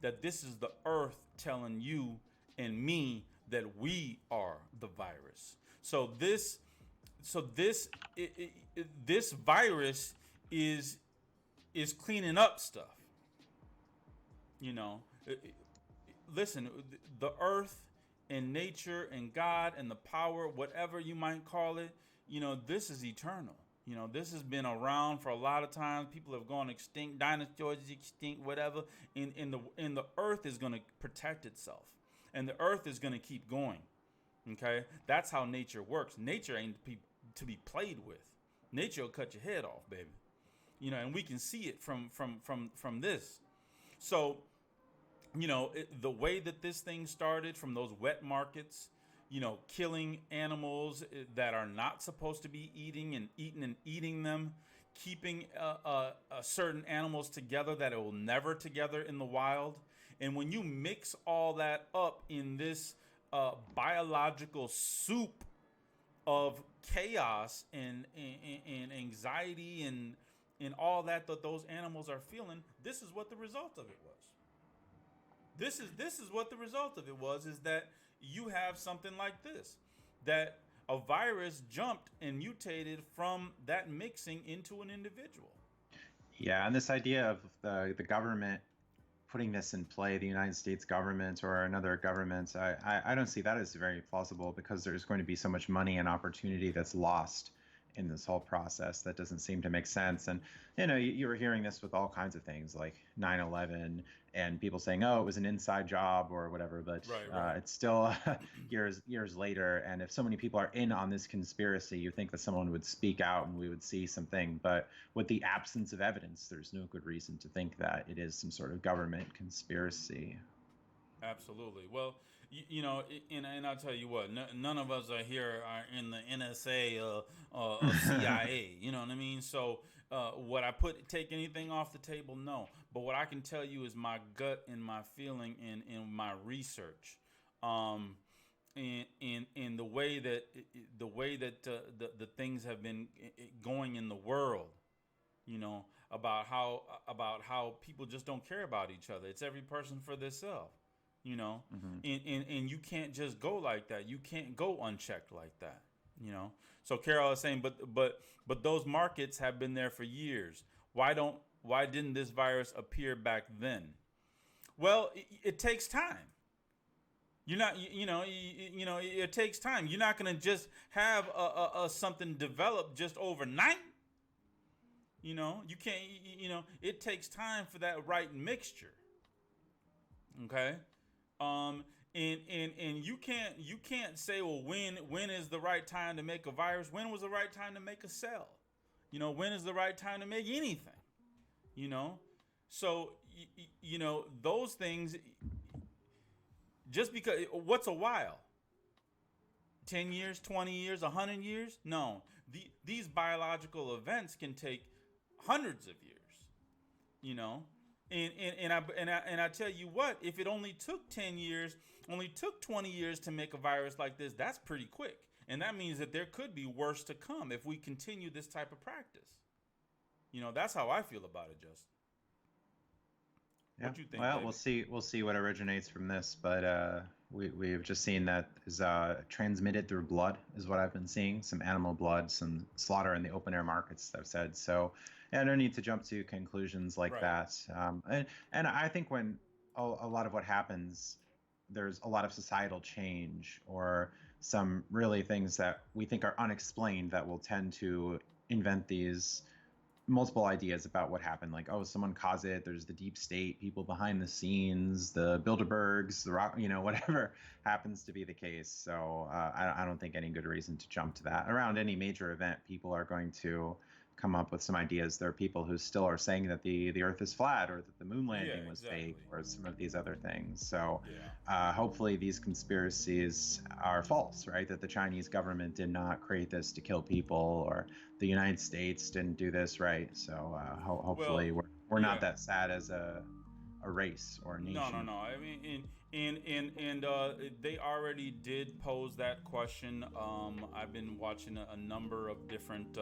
A: That this is the earth telling you and me that we are the virus. This virus is cleaning up stuff. You know, listen, the earth and nature and God and the power, whatever you might call it, this is eternal. This has been around for a lot of times. People have gone extinct, dinosaurs extinct, whatever. And the earth is going to protect itself, and the earth is going to keep going. Okay, that's how nature works. Nature ain't to be played with. Nature will cut your head off, baby. And we can see it from this. So, the way that this thing started from those wet markets, killing animals that are not supposed to be eating them, keeping certain animals together that it will never together in the wild. And when you mix all that up in this biological soup of chaos and anxiety and all that those animals are feeling, this is what the result of it was. This is what the result of it was, is that you have something like this, that a virus jumped and mutated from that mixing into an individual.
C: Yeah, and this idea of the government putting this in play, the United States government or another government, I don't see that as very plausible, because there's going to be so much money and opportunity that's lost in this whole process that doesn't seem to make sense. And you were hearing this with all kinds of things like 9/11 and people saying, oh, it was an inside job or whatever, but
A: Right.
C: it's still years later. And if so many people are in on this conspiracy, you think that someone would speak out and we would see something. But with the absence of evidence, there's no good reason to think that it is some sort of government conspiracy.
A: Absolutely. Well, and I'll tell you what, none of us are here are in the NSA or CIA. You know what I mean? So, would I take anything off the table? No. But what I can tell you is my gut and my feeling and my research, and the way that the things have been going in the world. About how people just don't care about each other. It's every person for themselves. And you can't just go like that. You can't go unchecked like that. So Carol is saying, but those markets have been there for years. Why didn't this virus appear back then? Well, it takes time. You're not, it takes time. You're not going to just have a something develop just overnight. You can't, it takes time for that right mixture. Okay. And you can't say, well, when is the right time to make a virus? When was the right time to make a cell? When is the right time to make anything? So those things, just because, what's a while? 10 years, 20 years, 100 years? No, these biological events can take hundreds of years, And I tell you what, if it only took 10 years, only took 20 years to make a virus like this, that's pretty quick. And that means that there could be worse to come if we continue this type of practice. That's how I feel about it, Justin.
C: Yeah.
A: What you think,
C: Well,
A: baby?
C: we'll see what originates from this, but we've just seen that is transmitted through blood, is what I've been seeing. Some animal blood, some slaughter in the open air markets, I've said. So, yeah, no need to jump to conclusions like
A: Right.
C: that. And I think when a lot of what happens, there's a lot of societal change or some really things that we think are unexplained that will tend to invent these multiple ideas about what happened. Like, oh, someone caused it. There's the deep state, people behind the scenes, the Bilderbergs, the rock, whatever happens to be the case. So I don't think any good reason to jump to that. Around any major event, people are going to come up with some ideas. There are people who still are saying that the Earth is flat or that the moon
A: Yeah,
C: landing was
A: exactly.
C: fake or some of these other things. So
A: Yeah.
C: hopefully these conspiracies are false, right? That the Chinese government did not create this to kill people or the United States didn't do this, right? So
A: Well,
C: hopefully we're not
A: yeah.
C: that sad as a race or a
A: No, no,
C: nation.
A: no. I mean, and they already did pose that question. I've been watching a number of different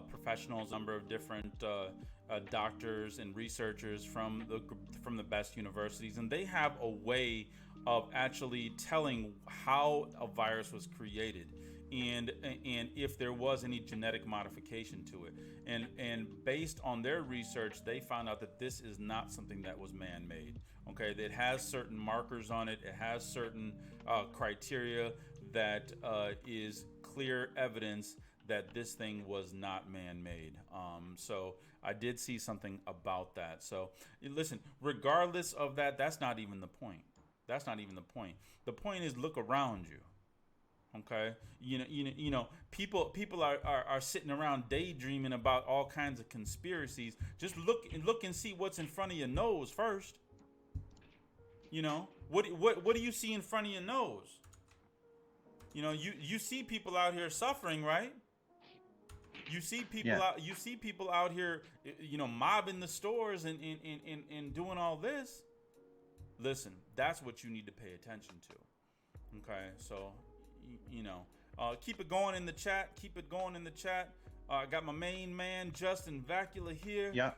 A: professionals, number of different doctors and researchers from the best universities, and they have a way of actually telling how a virus was created. And if there was any genetic modification to it, and based on their research, they found out that this is not something that was man-made. Okay, it has certain markers on it. It has certain criteria that is clear evidence that this thing was not man-made. So I did see something about that. So listen, regardless of that, that's not even the point. That's not even the point. The point is, look around you. Okay, people are sitting around daydreaming about all kinds of conspiracies. Just look and see what's in front of your nose first. What do you see in front of your nose? You see people out here suffering, right? You see people
C: Yeah.
A: out here, mobbing the stores and doing all this. Listen, that's what you need to pay attention to. Okay, so keep it going in the chat. Keep it going in the chat. I got my main man Justin Vacula here.
C: Yeah.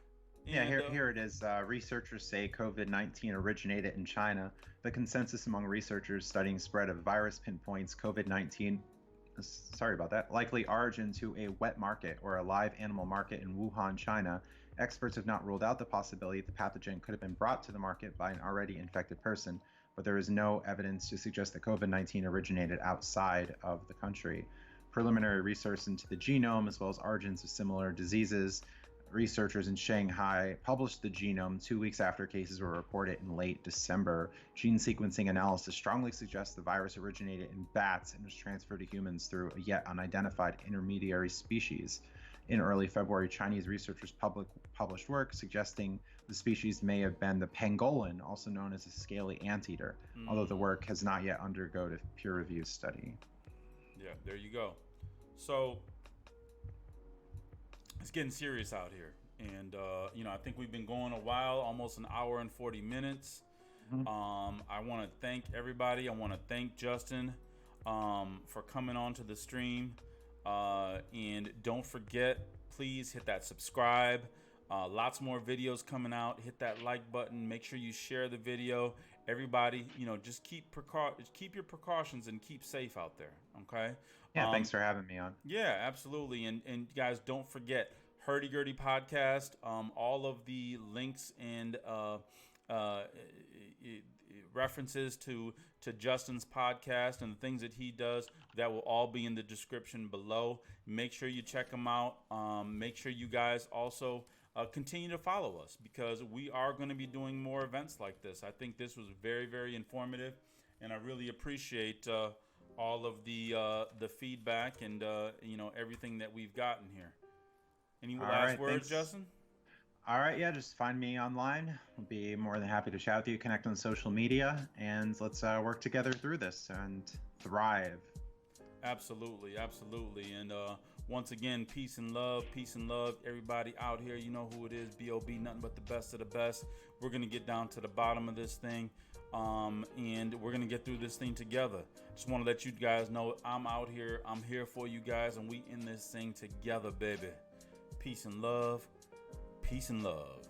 C: Yeah,
A: And,
C: here it is. Researchers say COVID-19 originated in China. The consensus among researchers studying spread of virus pinpoints COVID-19, sorry about that, likely origin to a wet market or a live animal market in Wuhan, China. Experts have not ruled out the possibility the pathogen could have been brought to the market by an already infected person, but there is no evidence to suggest that COVID-19 originated outside of the country. Preliminary research into the genome, as well as origins of similar diseases. Researchers in Shanghai published the genome 2 weeks after cases were reported in late December. Gene sequencing analysis strongly suggests the virus originated in bats and was transferred to humans through a yet unidentified intermediary species. In early February, Chinese researchers published work suggesting the species may have been the pangolin, also known as a scaly anteater, although the work has not yet undergone a peer-reviewed study.
A: Yeah, there you go. So it's getting serious out here, and I think we've been going a while, almost an hour and 40 minutes.
C: Mm-hmm.
A: I want to thank everybody. I want to thank Justin for coming on to the stream, and don't forget, please hit that subscribe. Lots more videos coming out. Hit that like button. Make sure you share the video. Everybody, just keep your precautions and keep safe out there. Okay.
C: Yeah, thanks for having me on.
A: Yeah, absolutely. And guys, don't forget Hurdy Gurdy Podcast. All of the links and references to Justin's podcast and the things that he does, that will all be in the description below. Make sure you check them out. Make sure you guys also continue to follow us, because we are going to be doing more events like this. I think this was very, very informative, and I really appreciate all of the feedback and everything that we've gotten here. Any last words,
C: thanks.
A: Justin?
C: All right, yeah, just find me online. I'll be more than happy to chat with you, connect on social media, and let's work together through this and thrive.
A: Absolutely, absolutely. And once again, peace and love, everybody out here. You know who it is, B.O.B., nothing but the best of the best. We're going to get down to the bottom of this thing, and we're going to get through this thing together. Just want to let you guys know I'm out here. I'm here for you guys, and we in this thing together, baby. Peace and love. Peace and love.